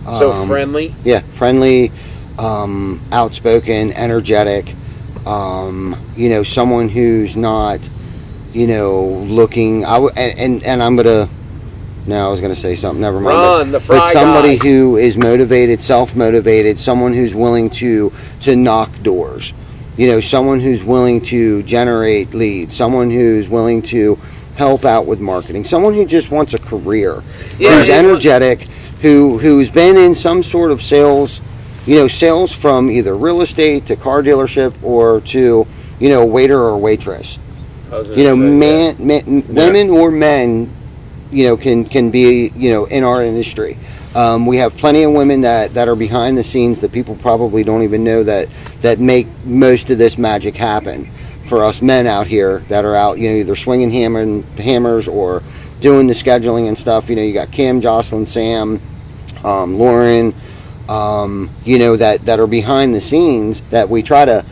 So friendly? Yeah, friendly, outspoken, energetic. Someone who's not, looking. I was gonna say something. Never mind. But somebody who is motivated, self-motivated, someone who's willing to knock doors. Someone who's willing to generate leads. Someone who's willing to help out with marketing. Someone who just wants a career. Who's energetic. Who's been in some sort of sales, sales from either real estate to car dealership or to, waiter or waitress. I was gonna You know, say, women or men, you know, can be, you know, in our industry. We have plenty of women that are behind the scenes that people probably don't even know that make most of this magic happen for us men out here that are out, you know, either swinging hammers or doing the scheduling and stuff. You know, you got Kim, Jocelyn, Sam, Lauren, you know, that are behind the scenes that we try to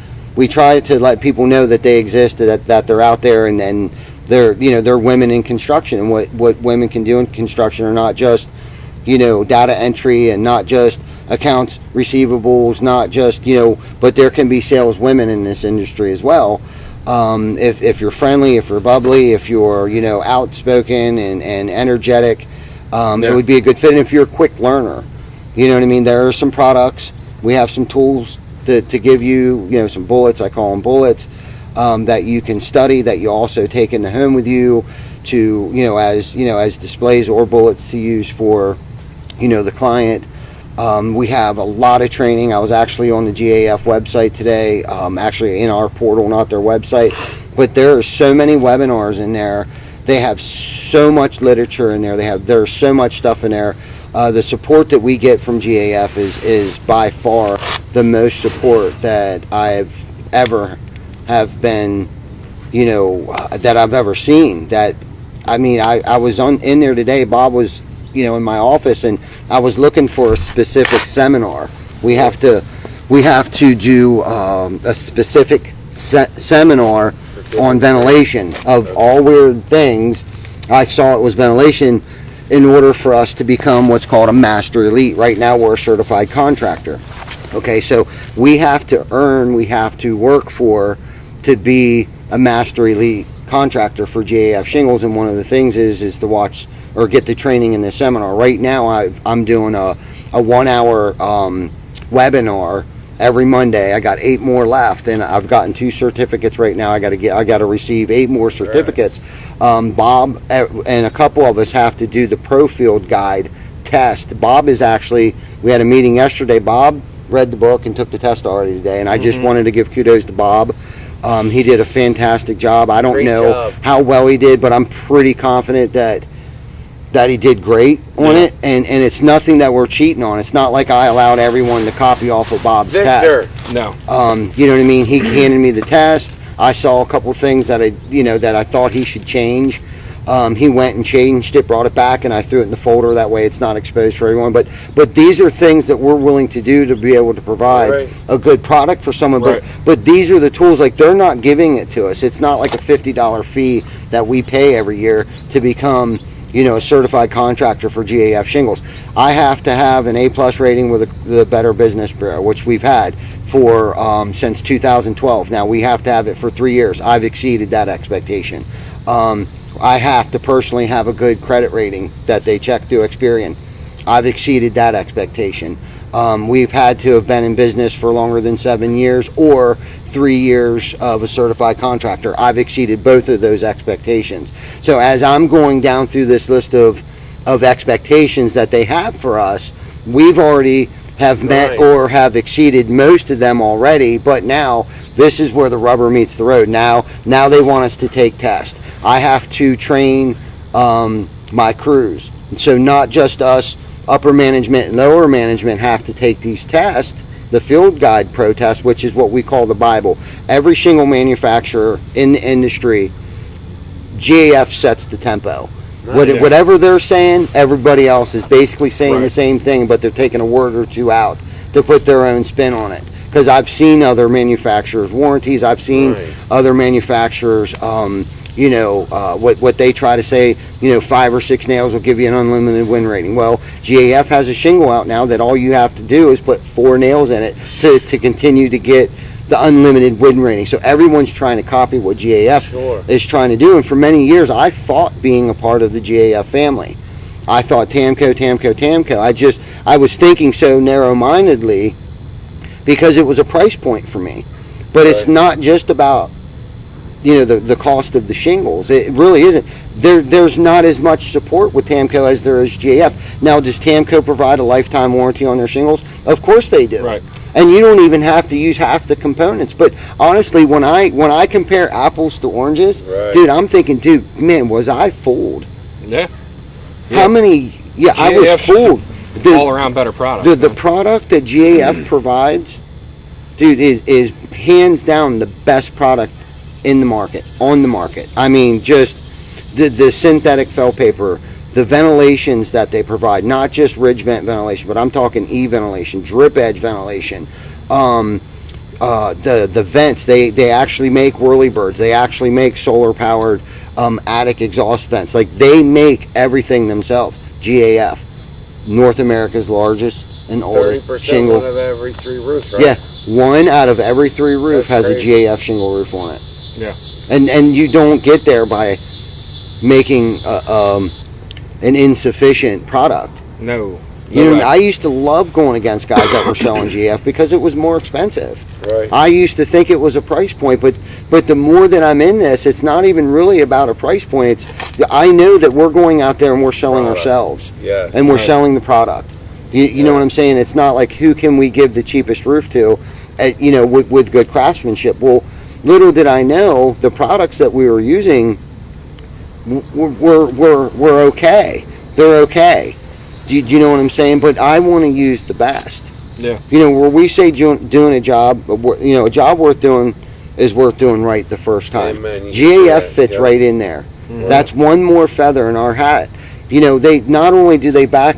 let people know that they exist, that they're out there, and then they're women in construction, and what women can do in construction are not just, you know, data entry and not just accounts receivables, not just, you know, but there can be sales women in this industry as well. If you're friendly, if you're bubbly, if you're, you know, outspoken and energetic, it would be a good fit. And if you're a quick learner, you know what I mean? There are some products. We have some tools to give you, you know, some bullets. I call them bullets, that you can study, that you also take in the home with you to, you know, as displays or bullets to use for, you know, the client. We have a lot of training. I was actually on the GAF website today, actually in our portal, not their website, but there are so many webinars in there. They have so much literature in there. There's so much stuff in there. The support that we get from GAF is by far the most support that I've ever have been, you know, that I've ever seen. That, I mean, I was in there today. Bob was, you know, in my office, and I was looking for a specific seminar. We have to do a specific seminar on ventilation. Of all weird things, I saw it was ventilation in order for us to become what's called a master elite. Right now we're a certified contractor. Okay, so we have to work to be a master elite contractor for GAF shingles, and one of the things is to watch or get the training in the seminar. Right now I'm doing a 1 hour webinar every Monday. I got 8 more left, and I've gotten 2 certificates right now. I got to receive 8 more certificates. Bob and a couple of us have to do the ProField Guide test. Bob is actually, we had a meeting yesterday. Bob read the book and took the test already today, and I just wanted to give kudos to Bob. He did a fantastic job. I don't know how well he did, but I'm pretty confident that he did great on it, and it's nothing that we're cheating on. It's not like I allowed everyone to copy off of Bob's test. No. You know what I mean? He handed me the test. I saw a couple things that I thought he should change. He went and changed it, brought it back, and I threw it in the folder. That way it's not exposed for everyone. But these are things that we're willing to do to be able to provide a good product for someone. But these are the tools. Like, they're not giving it to us. It's not like a $50 fee that we pay every year to become, you know, a certified contractor for GAF shingles. I have to have an A+ rating with the Better Business Bureau, which we've had for since 2012. Now we have to have it for 3 years. I've exceeded that expectation. I have to personally have a good credit rating that they check through Experian. I've exceeded that expectation. We've had to have been in business for longer than 7 years or 3 years of a certified contractor. I've exceeded both of those expectations. So as I'm going down through this list of expectations that they have for us, we've already have met or have exceeded most of them already, but now this is where the rubber meets the road. Now they want us to take tests. I have to train my crews. So not just us, upper management and lower management have to take these tests, the Field Guide Pro test, which is what we call the Bible. Every shingle manufacturer in the industry, GAF sets the tempo. Whatever they're saying, everybody else is basically saying the same thing, but they're taking a word or two out to put their own spin on it. Because I've seen other manufacturers' warranties. I've seen other manufacturers, you know, what they try to say, you know, 5 or 6 nails will give you an unlimited win rating. Well, GAF has a shingle out now that all you have to do is put 4 nails in it to continue to get the unlimited win rating. So everyone's trying to copy what GAF is trying to do. And for many years, I fought being a part of the GAF family. I thought TAMCO. I was thinking so narrow-mindedly because it was a price point for me. But it's not just about, you know, the cost of the shingles. It really isn't. There's not as much support with TAMCO as there is GAF. Now, does TAMCO provide a lifetime warranty on their shingles? Of course they do. and you don't even have to use half the components. But honestly, when I compare apples to oranges, Right. dude, I'm thinking, dude, man, was I fooled? Yeah. How many? Yeah, I was GAF's just fooled. All around better product. The man. product that GAF provides, dude, is hands down the best product in the market, on the market. I mean, just the synthetic felt paper, the ventilations that they provide, not just ridge vent ventilation, but I'm talking e-ventilation, drip edge ventilation. The vents, they actually make whirlybirds. They actually make solar powered attic exhaust vents. Like, they make everything themselves. GAF, North America's largest and oldest 30% shingle. one of every 3 roofs, right? Yeah, one out of every 3 roofs That's has crazy. a GAF shingle roof on it. Yeah. And you don't get there by making an insufficient product. No. You know, I used to love going against guys that were selling GAF because it was more expensive. Right. I used to think it was a price point, but the more that I'm in this, it's not even really about a price point. It's, I know that we're going out there and we're selling Product. ourselves, Yes. and we're Right. selling the product. You know what I'm saying? It's not like, who can we give the cheapest roof to, you know, with good craftsmanship. Well, little did I know, the products that we were using were okay. They're okay. Do you know what I'm saying? But I want to use the best. Yeah. You know, where we say doing a job, you know, a job worth doing is worth doing right the first time. Amen. You GAF said that, fits yeah. right in there. Mhm. That's one more feather in our hat. You know, they not only do they back,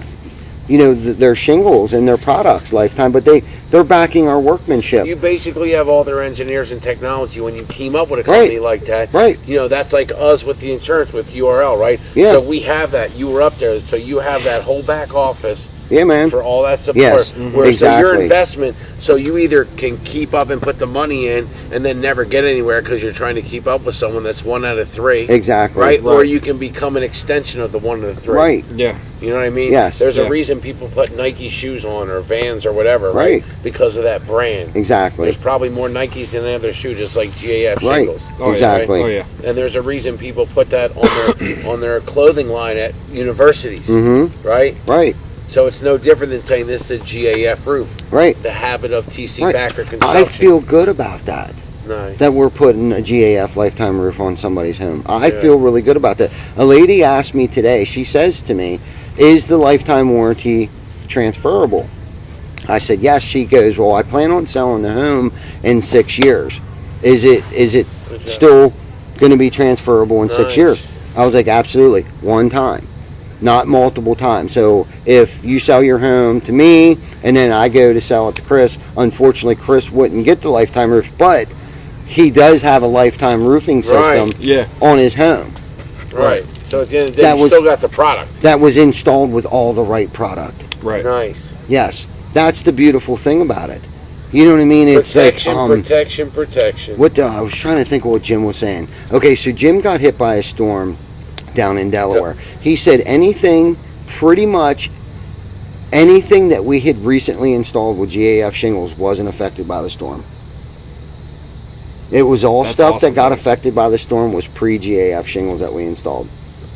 you know, their shingles and their products lifetime, but they're backing our workmanship. You basically have all their engineers and technology when you team up with a company like that. Right. You know, that's like us with the insurance with URL, right? Yeah. So we have that. You were up there, so you have that whole back office Yeah, man. for all that support. Yes, Whereas so your exactly. investment, so you either can keep up and put the money in and then never get anywhere because you're trying to keep up with someone that's 1 out of 3. Exactly. Right? Or Right. you can become an extension of the 1 out of 3. Right. Yeah. You know what I mean? Yes. There's Yeah. a reason people put Nike shoes on or Vans or whatever, right? Right. Because of that brand. Exactly. There's probably more Nikes than any other shoe, just like GAF Right. shingles. Oh, Exactly. Yeah. Oh yeah. And there's a reason people put that on their on their clothing line at universities, Mm-hmm. right? Right. So it's no different than saying this is a GAF roof. Right. The habit of TC Right. Backer construction. I feel good about that. nice. That we're putting a GAF lifetime roof on somebody's home. I Yeah. feel really good about that. A lady asked me today, she says to me, is the lifetime warranty transferable? I said, yes. She goes, well, I plan on selling the home in 6 years. Is it Good job. still going to be transferable in 6 Nice. years? I was like, absolutely. One time, not multiple times. So if you sell your home to me and then I go to sell it to Chris, unfortunately Chris wouldn't get the lifetime roof, but he does have a lifetime roofing system Right. Yeah. on his home Right. So at the end of the day, That you was- still got the product. that was installed with all the right product. Right. Nice. Yes, that's the beautiful thing about it. You know what I mean? It's Protection, like protection. what I was trying to think of what Jim was saying. Okay, so Jim got hit by a storm down in Delaware. He said pretty much anything that we had recently installed with GAF shingles wasn't affected by the storm. It was all That's stuff awesome, that got man. affected by the storm was pre-GAF shingles that we installed.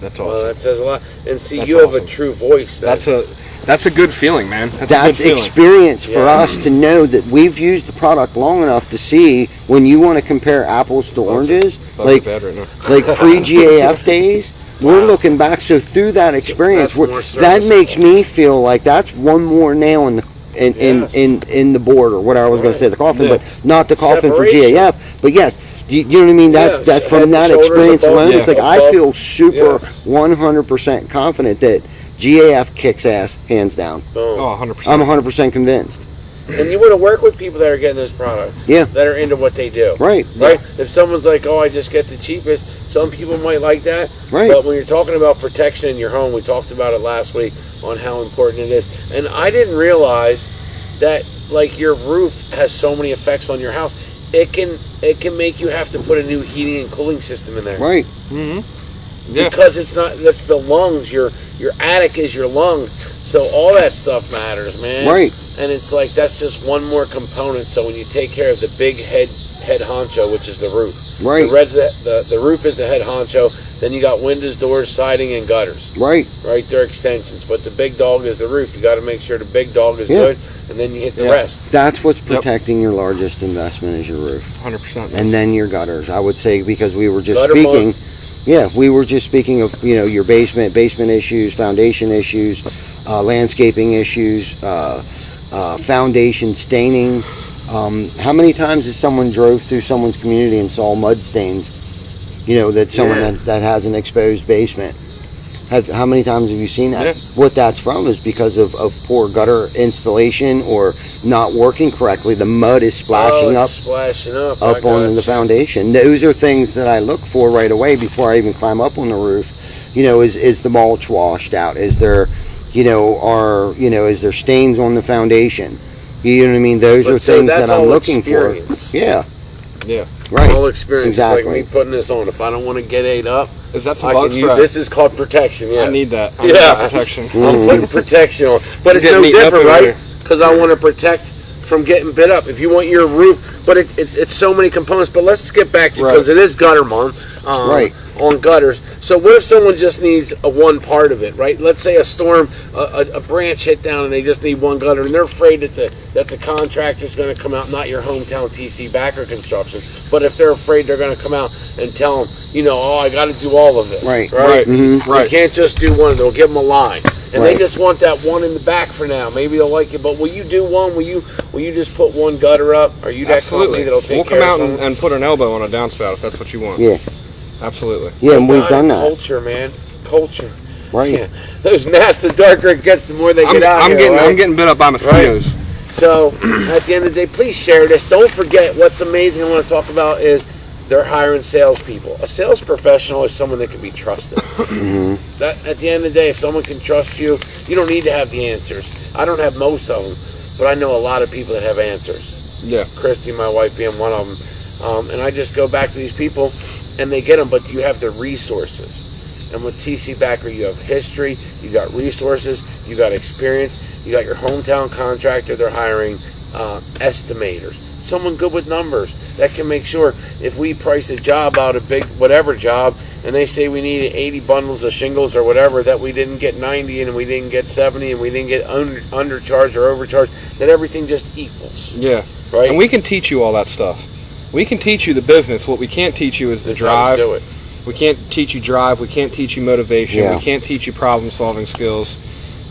That's Well, awesome. that says a lot. And see, That's you have a awesome. true voice. That's a good feeling, man. That's a That's good feeling. experience for Yeah. us to know that we've used the product long enough to see when you want to compare apples to oranges, Above like the bed right now. like pre-GAF days. We're looking back, so through that experience, That's more that makes serviceable. me feel like that's one more nail in the Yes. in the board, or whatever I was going to Right. say, the coffin, Yeah. but not the coffin for Separation. GAF. But yes, you know what I mean? That's Yes, from head, that shoulders experience above, alone. yeah. It's like I above. feel super Yes. 100% confident that GAF kicks ass, hands down. Boom. Oh, 100%. I'm 100% convinced. And you want to work with people that are getting those products. Yeah. That are into what they do. Right. Right? If someone's like, oh, I just get the cheapest, some people might like that. Right. But when you're talking about protection in your home, we talked about it last week on how important it is. And I didn't realize that, like, your roof has so many effects on your house. It can make you have to put a new heating and cooling system in there. Right. Mm-hmm. Yeah. Because it's not, that's the lungs. Your attic is your lung. So all that stuff matters, man. Right. And it's like that's just one more component. So when you take care of the big head honcho, which is the roof, Right. the roof is the head honcho. Then you got windows, doors, siding, and gutters. Right. Right, they're extensions. But the big dog is the roof. You got to make sure the big dog is good, and then you hit the rest. That's what's protecting your largest investment is your roof. 100%. And then your gutters, I would say, because we were just Gutter speaking. month. Yeah, we were just speaking of, your basement issues, foundation issues, landscaping issues, foundation staining. How many times has someone drove through someone's community and saw mud stains, that someone that has an exposed basement? How many times have you seen that? Yeah. What that's from is because of poor gutter installation or not working correctly. The mud is splashing up onto the foundation. Those are things that I look for right away before I even climb up on the roof. Is the mulch washed out? Is there, is there stains on the foundation? You know what I mean? Those are things that I'm looking for. Yeah. Yeah. Right. All experience. Exactly. It's like me putting this on. If I don't want to get ate up, Is that some bug spray? this is called protection. Yeah. I need that. I need that protection. I'm putting protection on, but it's Get no me up different, over right? here. Because I want to protect from getting bit up. If you want your roof, but it's so many components. But let's get back to because it is gutter month. Right. On gutters. So what if someone just needs one part of it, right? Let's say a storm, a branch hit down, and they just need one gutter, and they're afraid that the contractor's going to come out, not your hometown TC Backer Construction, but if they're afraid they're going to come out and tell them, I got to do all of this, Right. right? Mm-hmm. You can't just do one. They'll give them a line, and they Right. just want that one in the back for now. Maybe they'll like it, but will you do one? Will you just put one gutter up? Are you that company Absolutely. that'll take We'll care come of out someone? and put an elbow on a downspout if that's what you want. Yeah. Absolutely. Yeah, and we've done that. Culture, man. Culture. Right. Yeah. Those gnats, the darker it gets, the more they get out here, right? I'm getting bit up by mosquitoes. So, at the end of the day, please share this. Don't forget, what's amazing I want to talk about is they're hiring salespeople. A sales professional is someone that can be trusted. That, at the end of the day, if someone can trust you, you don't need to have the answers. I don't have most of them, but I know a lot of people that have answers. Yeah. Christy, my wife, being one of them. And I just go back to these people, and they get them, but you have the resources. And with TC Backer, you have history, you got resources, you got experience, you got your hometown contractor. They're hiring estimators, someone good with numbers that can make sure if we price a job out, a big whatever job, and they say we need 80 bundles of shingles or whatever, that we didn't get 90 and we didn't get 70 and we didn't get undercharged or overcharged, that everything just equals. Yeah. Right? And we can teach you all that stuff. We can teach you the business. What we can't teach you is the drive. Do it. We can't teach you drive. We can't teach you motivation. Yeah. We can't teach you problem-solving skills.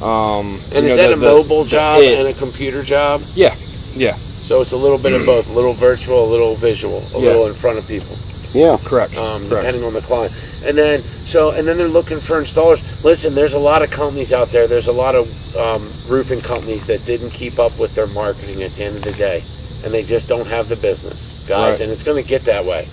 And is that a mobile job and a computer job? Yeah. Yeah. So it's a little bit of both, a little virtual, a little visual, a little in front of people. Yeah. Correct. Depending on the client. And then they're looking for installers. Listen, there's a lot of companies out there. There's a lot of roofing companies that didn't keep up with their marketing at the end of the day, and they just don't have the business, guys. Right. And it's going to get that way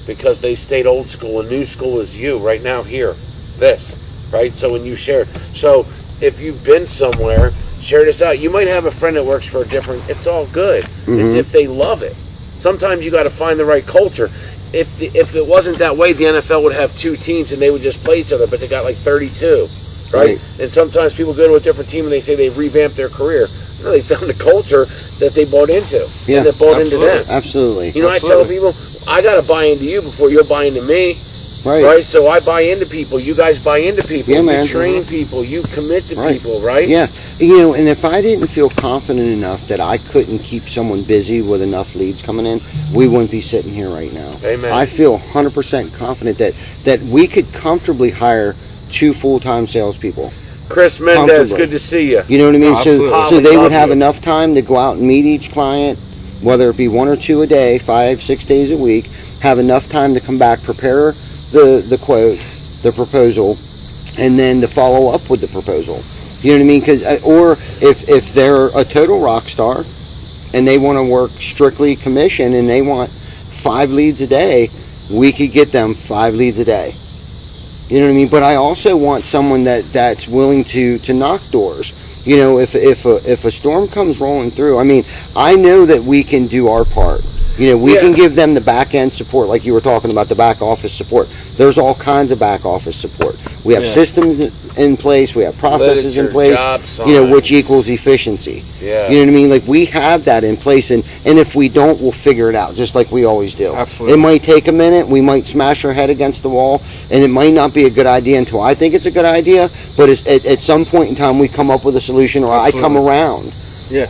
because they stayed old school, and new school is you right now here, this, right? So when you share, so if you've been somewhere, share this out. You might have a friend that works for a different. It's all good. It's if they love it. Sometimes you got to find the right culture. If it wasn't that way, the NFL would have two teams and they would just play each other, but they got like 32, right? And sometimes people go to a different team and they say they revamped their career. No, they found a culture that they bought into and that bought into them. Absolutely. You know, I tell people, I got to buy into you before you'll buy into me. Right. So I buy into people. You guys buy into people. Yeah, man. You train people. You commit to people, right? Yeah. And if I didn't feel confident enough that I couldn't keep someone busy with enough leads coming in, we wouldn't be sitting here right now. Amen. I feel 100% confident that we could comfortably hire 2 full-time salespeople. Chris Mendez, good to see you. You know what I mean? Oh, so they would have enough time to go out and meet each client, whether it be 1 or 2 a day, 5-6 days a week, have enough time to come back, prepare the quote, the proposal, and then to follow up with the proposal. You know what I mean? Or if they're a total rock star and they want to work strictly commission and they want 5 leads a day, we could get them 5 leads a day. You know what I mean? But I also want someone that's willing to knock doors. You know, if a storm comes rolling through, I mean, I know that we can do our part. You know, we can give them the back end support, like you were talking about, the back office support. There's all kinds of back office support. We have Yeah. systems in place. We have processes in Literature, place. job Which signs. equals efficiency. Yeah. You know what I mean? Like, we have that in place, and if we don't, we'll figure it out, just like we always do. Absolutely. It might take a minute. We might smash our head against the wall, and it might not be a good idea until I think it's a good idea. But at some point in time, we come up with a solution, or I come Absolutely. around. Yeah.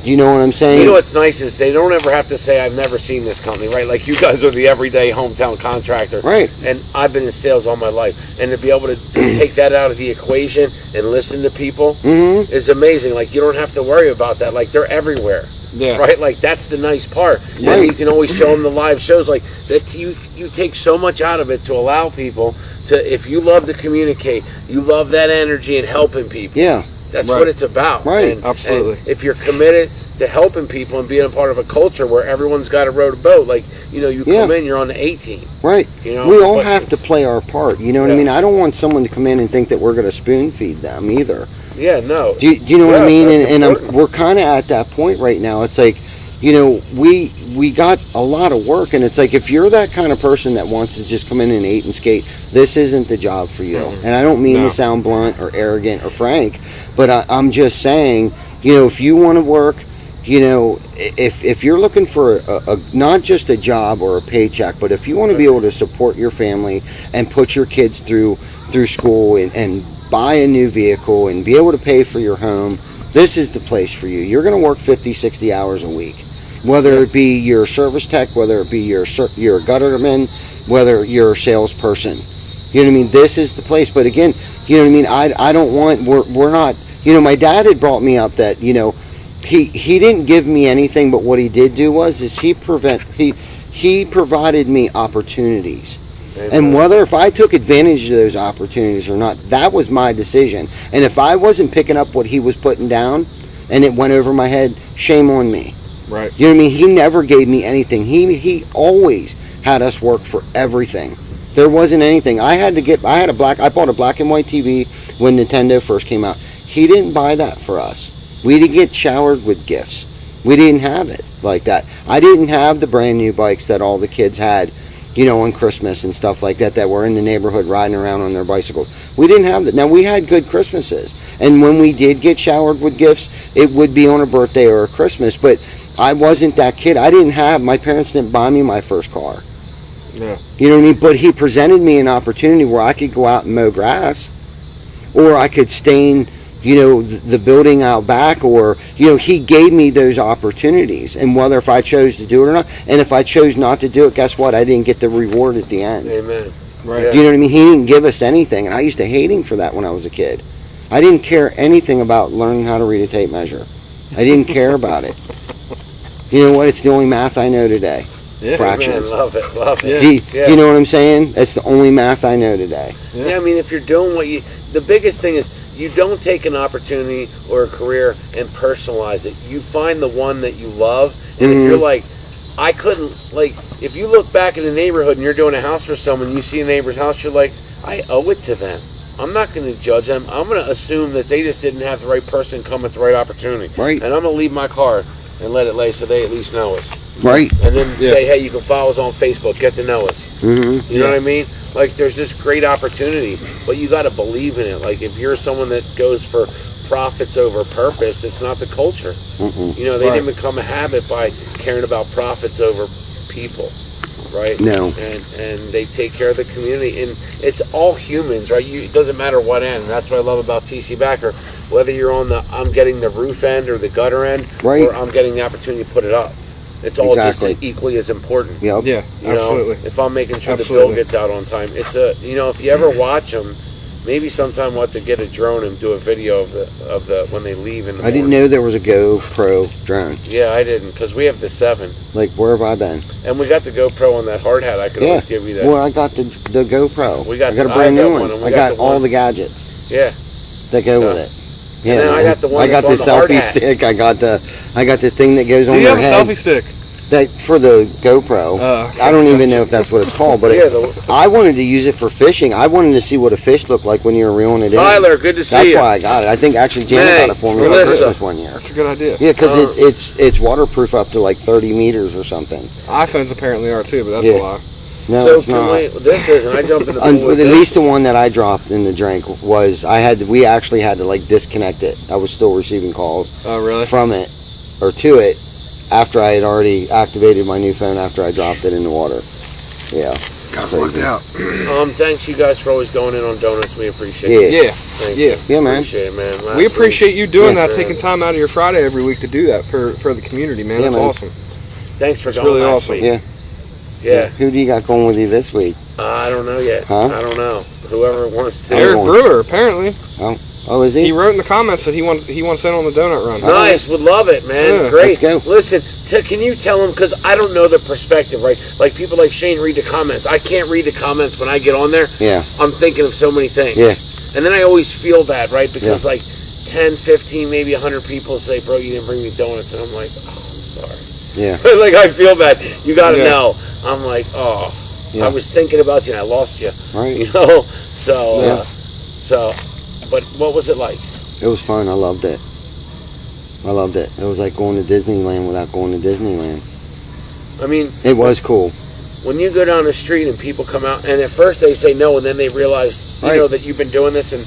You know what I'm saying? You know what's nice is they don't ever have to say, I've never seen this company, right? Like, you guys are the everyday hometown contractor. Right. And I've been in sales all my life. And to be able to just take that out of the equation and listen to people Mm-hmm. is amazing. Like, you don't have to worry about that. Like, they're everywhere. Yeah. Right? Like, that's the nice part. Right. And you can always show them the live shows. Like, that you take so much out of it to allow people to, if you love to communicate, you love that energy and helping people. Yeah. That's Right. what it's about. Right. Absolutely. And if you're committed to helping people and being a part of a culture where everyone's got to row the boat, like, you come in, you're on the A team. Right. You know, We all but have to it's- play our part. You know what I mean? Yes. I don't want someone to come in and think that we're going to spoon feed them either. Yeah, no. Do you know what I Yes, mean? that's And important. we're kind of at that point right now. It's like, we got a lot of work, and it's like, if you're that kind of person that wants to just come in and eat and skate, this isn't the job for you. And I don't mean No. to sound blunt or arrogant or frank, but I'm just saying, if you want to work, if you're looking for a not just a job or a paycheck, but if you want to be able to support your family and put your kids through school and buy a new vehicle and be able to pay for your home, this is the place for you. You're going to work 50, 60 hours a week. Whether it be your service tech, whether it be your gutterman, whether you're a salesperson. You know what I mean? This is the place. But again, you know what I mean? I don't want, we're not, my dad had brought me up that, he didn't give me anything, but what he did do is he provided me opportunities. And whether if I took advantage of those opportunities or not, that was my decision. And if I wasn't picking up what he was putting down and it went over my head, shame on me. Right. You know what I mean? He never gave me anything. He always had us work for everything. There wasn't anything. I bought a black and white TV when Nintendo first came out. He didn't buy that for us. We didn't get showered with gifts. We didn't have it like that. I didn't have the brand new bikes that all the kids had, on Christmas and stuff like that were in the neighborhood riding around on their bicycles. We didn't have that. Now, we had good Christmases. And when we did get showered with gifts, it would be on a birthday or a Christmas. But I wasn't that kid. My parents didn't buy me my first car. Yeah. You know what I mean? But he presented me an opportunity where I could go out and mow grass, or I could stain, the building out back, or, he gave me those opportunities. And whether if I chose to do it or not, and if I chose not to do it, guess what? I didn't get the reward at the end. Amen. Right. Yeah. You know what I mean? He didn't give us anything, and I used to hate him for that when I was a kid. I didn't care anything about learning how to read a tape measure. I didn't care about it. You know what? It's the only math I know today. Yeah. Fractions. Man, love it, love it. Yeah. Do you know what I'm saying? That's the only math I know today. Yeah, I mean, if you're doing the biggest thing is you don't take an opportunity or a career and personalize it. You find the one that you love, and if you're like, I couldn't, like, if you look back in the neighborhood and you're doing a house for someone, you see a neighbor's house, you're like, I owe it to them. I'm not going to judge them. I'm going to assume that they just didn't have the right person come at the right opportunity. Right. And I'm going to leave my card and let it lay so they at least know us. Right. And then say, hey, you can follow us on Facebook, get to know us. Mm-hmm. You know what I mean? Like, there's this great opportunity, but you got to believe in it. Like, if you're someone that goes for profits over purpose, it's not the culture. You know, they didn't become a habit by caring about profits over people, right? No. And they take care of the community, and it's all humans, right? It doesn't matter what end. That's what I love about TC Backer. Whether you're on I'm getting the roof end or the gutter end, Right. or I'm getting the opportunity to put it up. It's all Exactly. just equally as important. Yep. Yeah. You know, Absolutely. if I'm making sure the Absolutely. bill gets out on time, it's if you ever watch them, maybe sometime we'll have to get a drone and do a video of the when they leave in the I didn't morning. know there was a GoPro drone. Yeah, I didn't, because we have the 7, Like, where have I been? and we got the GoPro on that hard hat. I could always give you that. Well, I got the GoPro. We got I got a the- brand I got new one, one. and we I got got the all one- the gadgets Yeah, that go with it. Yeah, then I got the one I got the that's on the hard selfie hat. stick. I got the thing that goes Do on you your have a head. selfie stick? That for the GoPro. Okay. I don't even know if that's what it's called, but Yeah, I wanted to use it for fishing. I wanted to see what a fish looked like when you were reeling it in. Tyler, good to see That's you. why I got it. I think actually Janet Hey, got it for me for Melissa. Christmas one year. That's a good idea. Yeah, because it's waterproof up to like 30 meters or something. iPhones apparently are too, but that's Yeah. a lie. No, So it's not. this isn't. I jumped in the At pool with this. least the one that I dropped in the drink was we actually had to like disconnect it. I was still receiving calls Oh, really? from it or to it after I had already activated my new phone after I dropped it in the water. Yeah. Got Crazy. locked out. Thanks you guys for always going in on donuts. We appreciate it. Yeah. Yeah. Thank Yeah. you. Yeah, man. Appreciate it, man. Last We appreciate you doing Yeah. that, taking time out of your Friday every week to do that for the community, man. Yeah, That's man. awesome. Thanks for It's going really last awesome. week. Yeah. Yeah. Who do you got going with you this week? I don't know yet. Huh? I don't know. Whoever wants to. Eric on. Brewer, apparently. Oh, is He he? wrote in the comments that he wants in on the donut run. Nice, would love it, man. Yeah, Great. let's go. Listen, can you tell him, because I don't know the perspective, right? Like people like Shane read the comments. I can't read the comments when I get on there. Yeah. I'm thinking of so many things. Yeah. And then I always feel bad, right? Because like 10, 15, maybe 100 people say, bro, you didn't bring me donuts. And I'm like, oh, I'm sorry. Yeah. Like I feel bad. You got to Yeah. know. I'm like, oh, Yeah. I was thinking about you and I lost you. Right. You know? So, Yeah. but what was it like? It was fun. I loved it. I loved it. It was like going to Disneyland without going to Disneyland. I mean, It was cool. when you go down the street and people come out, and at first they say no, and then they realize, you Right. know, that you've been doing this, and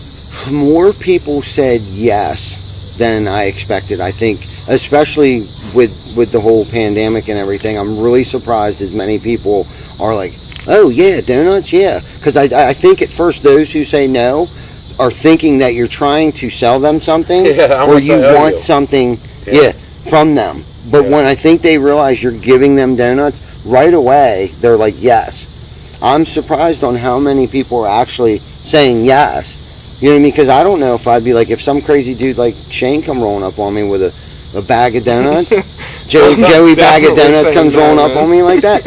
More people said yes than I expected. I think, especially with the whole pandemic and everything, I'm really surprised as many people are like, oh yeah, donuts, yeah. Because I think at first those who say no are thinking that you're trying to sell them something, Yeah, how or much you I owe want you. something, Yeah. from them. But Yeah. when I think they realize you're giving them donuts, right away they're like, yes. I'm surprised on how many people are actually saying yes. You know what I mean? Because I don't know if I'd be like, if some crazy dude like Shane come rolling up on me with a bag of donuts, Joey bag of Definitely donuts saying comes no, rolling up man. on me like that,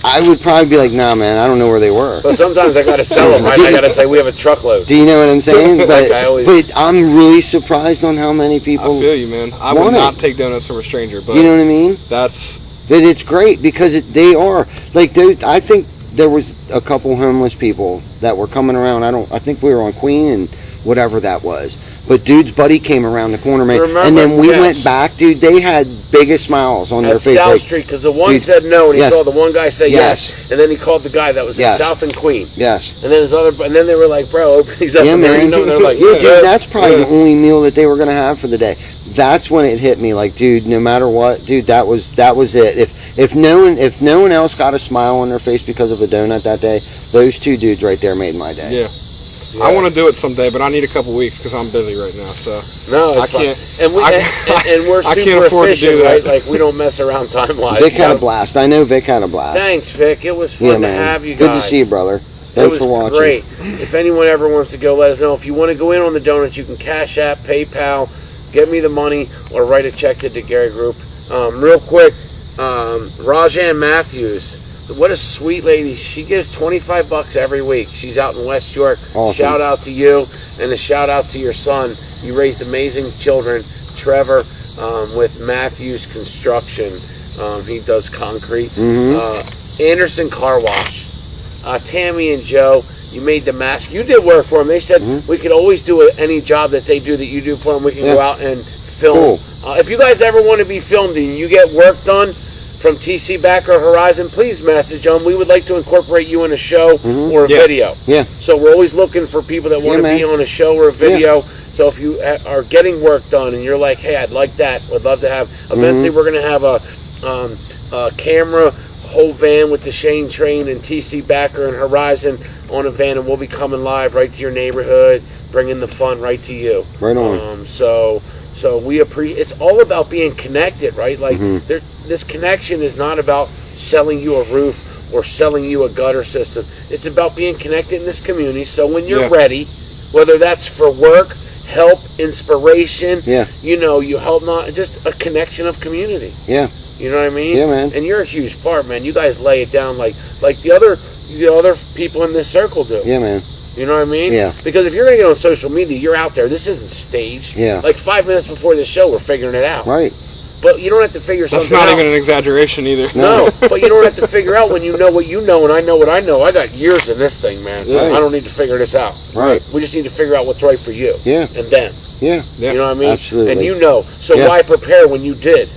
I would probably be like, nah, man, I don't know where they were. but sometimes I got to sell them, right? I got to say we have a truckload. Do you know what I'm saying? Like I always- But I'm really surprised on how many I people. feel you, man. I want would it. not take donuts from a stranger, but You know what I mean? that's That it's great because they are like those. I think there was a couple homeless people that were coming around. I think we were on Queen and whatever that was. But dude's buddy came around the corner, man, Remember? and then we Yes. went back, dude. They had biggest smiles on their At face. South Like, Street, because the one Dude, said no, and he yes. saw the one guy say yes. Yes. And then he called the guy that was Yes. in South and Queen. yes, And then and then they were like, bro, open these up. yeah, and they're man. eating them, and they're like, Yeah, yeah, dude, that's probably yeah. the only meal that they were gonna have for the day. That's when it hit me, like, dude, no matter what, dude, that was it. If no one else got a smile on their face because of a donut that day, those two dudes right there made my day. yeah. I want to do it someday, but I need a couple weeks because I'm busy right now. So No, I it's fine. can't. And, and we're I can't super afford to efficient, do that. right? Like, we don't mess around time-wise. Vic you had a know? blast. I know Vic had a blast. Thanks, Vic. It was fun Yeah, to man. have you Good guys. to see you, brother. It Thanks was for watching. great. If anyone ever wants to go, let us know. If you want to go in on the donuts, you can Cash App, PayPal, get me the money, or write a check to the Gary Group. Real quick, Rajan Matthews, what a sweet lady. She gives $25 every week. She's out in West York. Awesome. Shout out to you, and a shout out to your son. You raised amazing children. Trevor with Matthews Construction. He does concrete. Anderson Car Wash. Tammy and Joe, you made the mask. You did work for them. They said we could always do any job that they do that you do for them. We can go out and film. Cool. If you guys ever want to be filmed and you get work done from TC Back or Horizon, please message them. We would like to incorporate you in a show or a Yeah. video. Yeah. So we're always looking for people that want to Yeah, be man. on a show or a video. So if you are getting work done and you're like, hey, I'd like that, would love to have. Eventually, we're going to have a camera, whole van with the Shane Train and TC Backer and Horizon on a van, and we'll be coming live right to your neighborhood, bringing the fun right to you. Right on. So we appreciate. It's all about being connected, right? Like this connection is not about selling you a roof or selling you a gutter system. It's about being connected in this community. So when you're ready, whether that's for work, help, inspiration, you help, not just a connection of community. Yeah. You know what I mean? Yeah, man. And you're a huge part, man. You guys lay it down like the other people in this circle do. Yeah, man. You know what I mean? Yeah. Because if you're gonna get on social media, you're out there. This isn't staged. Yeah. Like 5 minutes before the show, we're figuring it out. Right. But you don't have to figure that's something not out. even an exaggeration either. No, but you don't have to figure out when you know what you know, and I know what I know. I got years in this thing, man. Right. I don't need to figure this out. Right. We just need to figure out what's right for you. Yeah. And them. Yeah. Yeah. You know what I mean? Absolutely. And you know. So Yeah. why prepare when you did?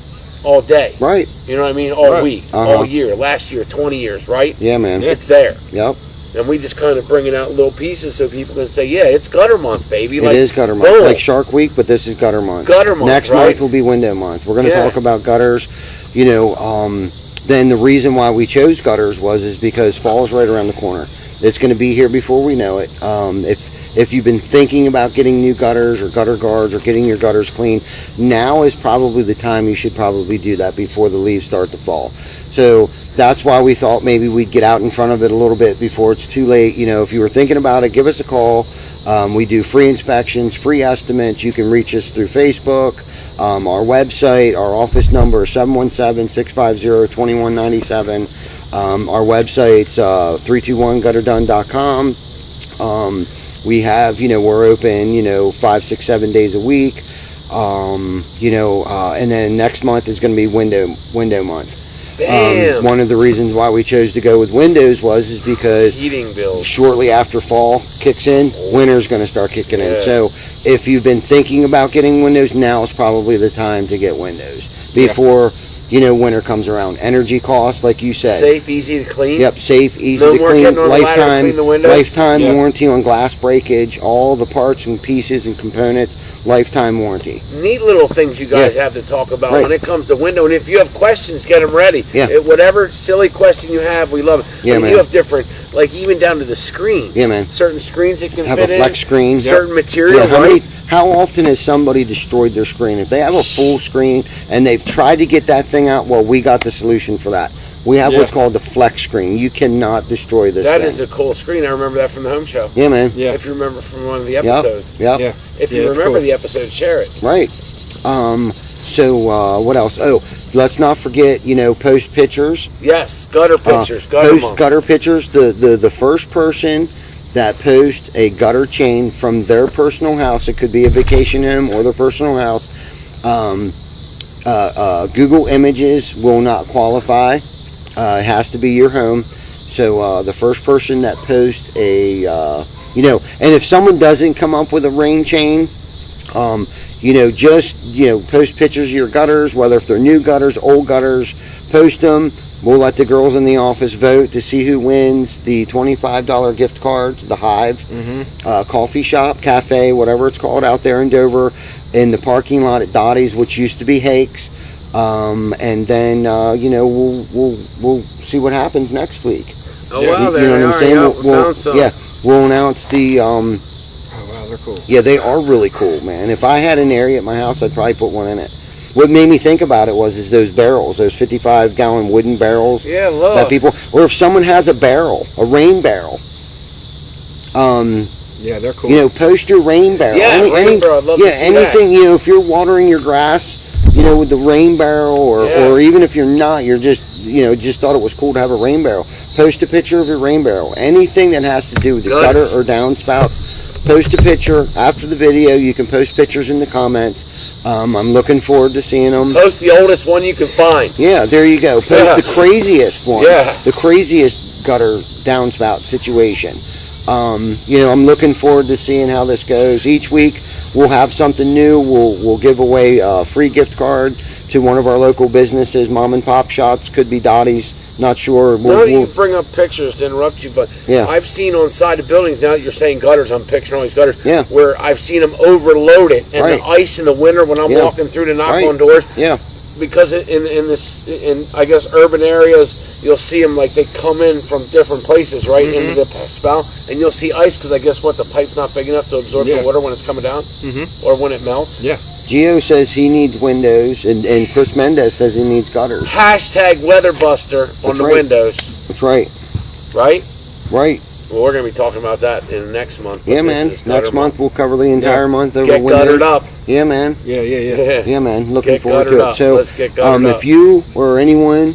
all day. Right. You know what I mean? All Right. week, Uh-huh. all year, last year, 20 years, right? Yeah, man. It's there. Yep. And we just kind of bringing out little pieces so people can say, yeah, it's gutter month, baby. It is gutter month. boom. Like Shark Week, but this is gutter month. Gutter month, Next right? month will be window month. We're going to Yeah. talk about gutters. You know, then the reason why we chose gutters is because fall is right around the corner. It's going to be here before we know it. If you've been thinking about getting new gutters or gutter guards or getting your gutters clean, now is probably the time you should probably do that before the leaves start to fall. So that's why we thought maybe we'd get out in front of it a little bit before it's too late. You know, if you were thinking about it, give us a call. We do free inspections, free estimates. You can reach us through Facebook, our website, our office number is 717-650-2197. Our website's 321gutterdone.com. We have, you know, we're open, you know, 5, 6, 7 days a week. You know, and then next month is going to be window month. Bam. One of the reasons why we chose to go with windows is because Heating bills. shortly after fall kicks in, winter's going to start kicking in. Yeah. So if you've been thinking about getting windows, now is probably the time to get windows before, you know, winter comes around. Energy costs, like you said. Safe, easy to clean. Yep, safe, easy No to more clean, getting on the ladder to lifetime, clean the windows? lifetime Yeah. warranty on glass breakage, all the parts and pieces and components, lifetime warranty. Neat little things you guys have to talk about Right. when it comes to window. And if you have questions, get them ready. Yeah. Whatever silly question you have, we love it. Yeah, I mean, man. You have different, like even down to the screens. Yeah, man. Certain screens that can Have fit a flex in. screen. Certain material, Yeah, right? how often has somebody destroyed their screen? If they have a full screen and they've tried to get that thing out, well, we got the solution for that. We have what's called the flex screen. You cannot destroy this That thing. is a cool screen. I remember that from the home show. Yeah, man. Yeah. If you remember from one of the episodes. Yep. Yeah. If you Yeah, it's remember cool. the episode, share it. Right. So what else? Oh, let's not forget, you know, post pictures. Yes, gutter pictures, gutter Post month. gutter pictures. The first person that posts a gutter chain from their personal house, it could be a vacation home or their personal house, Google Images will not qualify. It has to be your home. So the first person that posts a, you know, and if someone doesn't come up with a rain chain, you know, just, you know, post pictures of your gutters, whether if they're new gutters, old gutters, post them. We'll let the girls in the office vote to see who wins the $25 gift card to the Hive Coffee Shop, Cafe, whatever it's called out there in Dover, in the parking lot at Dottie's, which used to be Hake's. And then, you know, we'll see what happens next week. Oh, Yeah. wow, You there know they what I'm are. saying? Yeah, we found some. Yeah, we'll announce the, Oh, wow, they're cool. yeah, they are really cool, man. If I had an area at my house, I'd probably put one in it. What made me think about it is those barrels, those 55-gallon wooden barrels Yeah, look. that people, or if someone has a barrel, a rain barrel, Yeah, they're cool. you know, post your rain barrel. Yeah, rain barrel, I'd love to yeah, see anything, you know, if you're watering your grass, you know, with the rain barrel, Yeah. or even if you're not, you're just, you know, just thought it was cool to have a rain barrel. Post a picture of your rain barrel. Anything that has to do with your gutter or downspouts, post a picture. After the video, you can post pictures in the comments. I'm looking forward to seeing them. Post the oldest one you can find. Yeah, there you go. Post Yeah. the craziest one. Yeah. The craziest gutter downspout situation. You know, I'm looking forward to seeing how this goes. Each week we'll have something new. We'll give away a free gift card to one of our local businesses, mom and pop shops. Could be Dottie's. Not sure. Now you bring up pictures to interrupt you, but Yeah. I've seen on side of buildings, now that you're saying gutters, I'm picturing all these gutters, Yeah. where I've seen them overloaded, and Right. the ice in the winter when I'm Yeah. walking through to knock Right. on doors, Yeah. because in I guess urban areas, you'll see them like they come in from different places, right, into the spout, and you'll see ice because I guess what, the pipe's not big enough to absorb the Yeah. water when it's coming down, or when it melts. Yeah. Gio says he needs windows, and Chris Mendez says he needs gutters. Hashtag weatherbuster on That's the right. windows, That's right. right? Right. Well, we're going to be talking about that in next month. but Yeah, this man. is gutter Next month we'll cover the entire month over Get windows. guttered up. Yeah, man. Yeah. Yeah, man. Looking Get forward guttered to it. up. So, Let's get guttered up. if you or anyone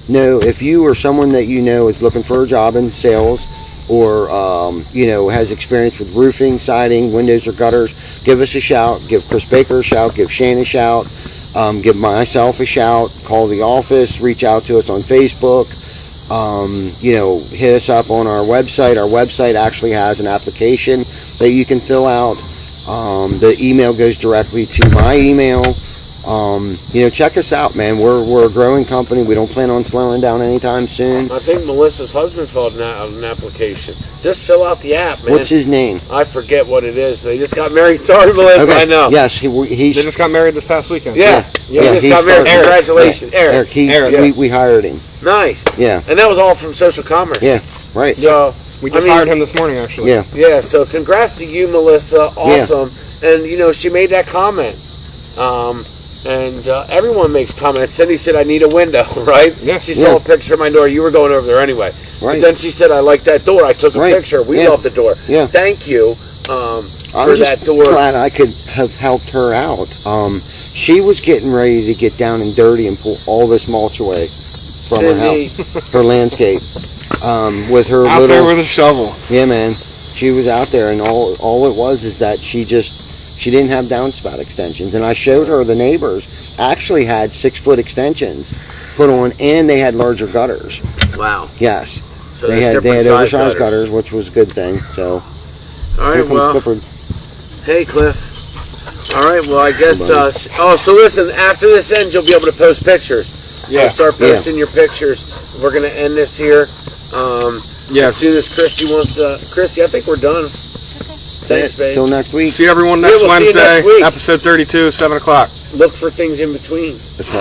know, if you or someone that you know is looking for a job in sales, or you know, has experience with roofing, siding, windows, or gutters, give us a shout. Give Chris Baker a shout. Give Shane a shout. Give myself a shout. Call the office. Reach out to us on Facebook. You know, hit us up on our website. Our website actually has an application that you can fill out. The email goes directly to my email. Check us out, man. We're a growing company. We don't plan on slowing down anytime soon. I think Melissa's husband filled out an application. Just fill out the app, man. What's his name? I forget what it is. They just got married. Sorry, Melissa. Okay. I know. Yes, They just got married this past weekend. Yeah. He just got married. started. Congratulations, Eric. We hired him. Nice. Yeah. And that was all from social commerce. Yeah. Right. So We just hired him this morning, actually. Yeah. Yeah. So congrats to you, Melissa. Awesome. And she made that comment. And everyone makes comments. Cindy said, "I need a window," right? Yeah. She saw a picture of my door. You were going over there anyway. Right. But then she said, "I like that door." I took a picture. We love the door. Yeah. Thank you I'm for just that door. glad I could have helped her out. She was getting ready to get down and dirty and pull all this mulch away from her Cindy. house, her landscape, with her Out little. there with a shovel. Yeah, man. She was out there, and all it was is that she didn't have downspout extensions, and I showed her the neighbors actually had 6-foot extensions put on, and they had larger gutters. Wow. Yes, So they there's had different size oversized gutters, which was a good thing. So All here right. comes Well. Clifford. Hey, Cliff. All right. Well, I guess. So listen. After this ends, you'll be able to post pictures. So Yeah. start posting your pictures. We're gonna end this here. As soon as Christy wants to. Christy, I think we're done. Thanks, babe. Till next week. See everyone Yeah, next we'll see you Wednesday, next week. episode 32, 7 o'clock. Look for things in between. That's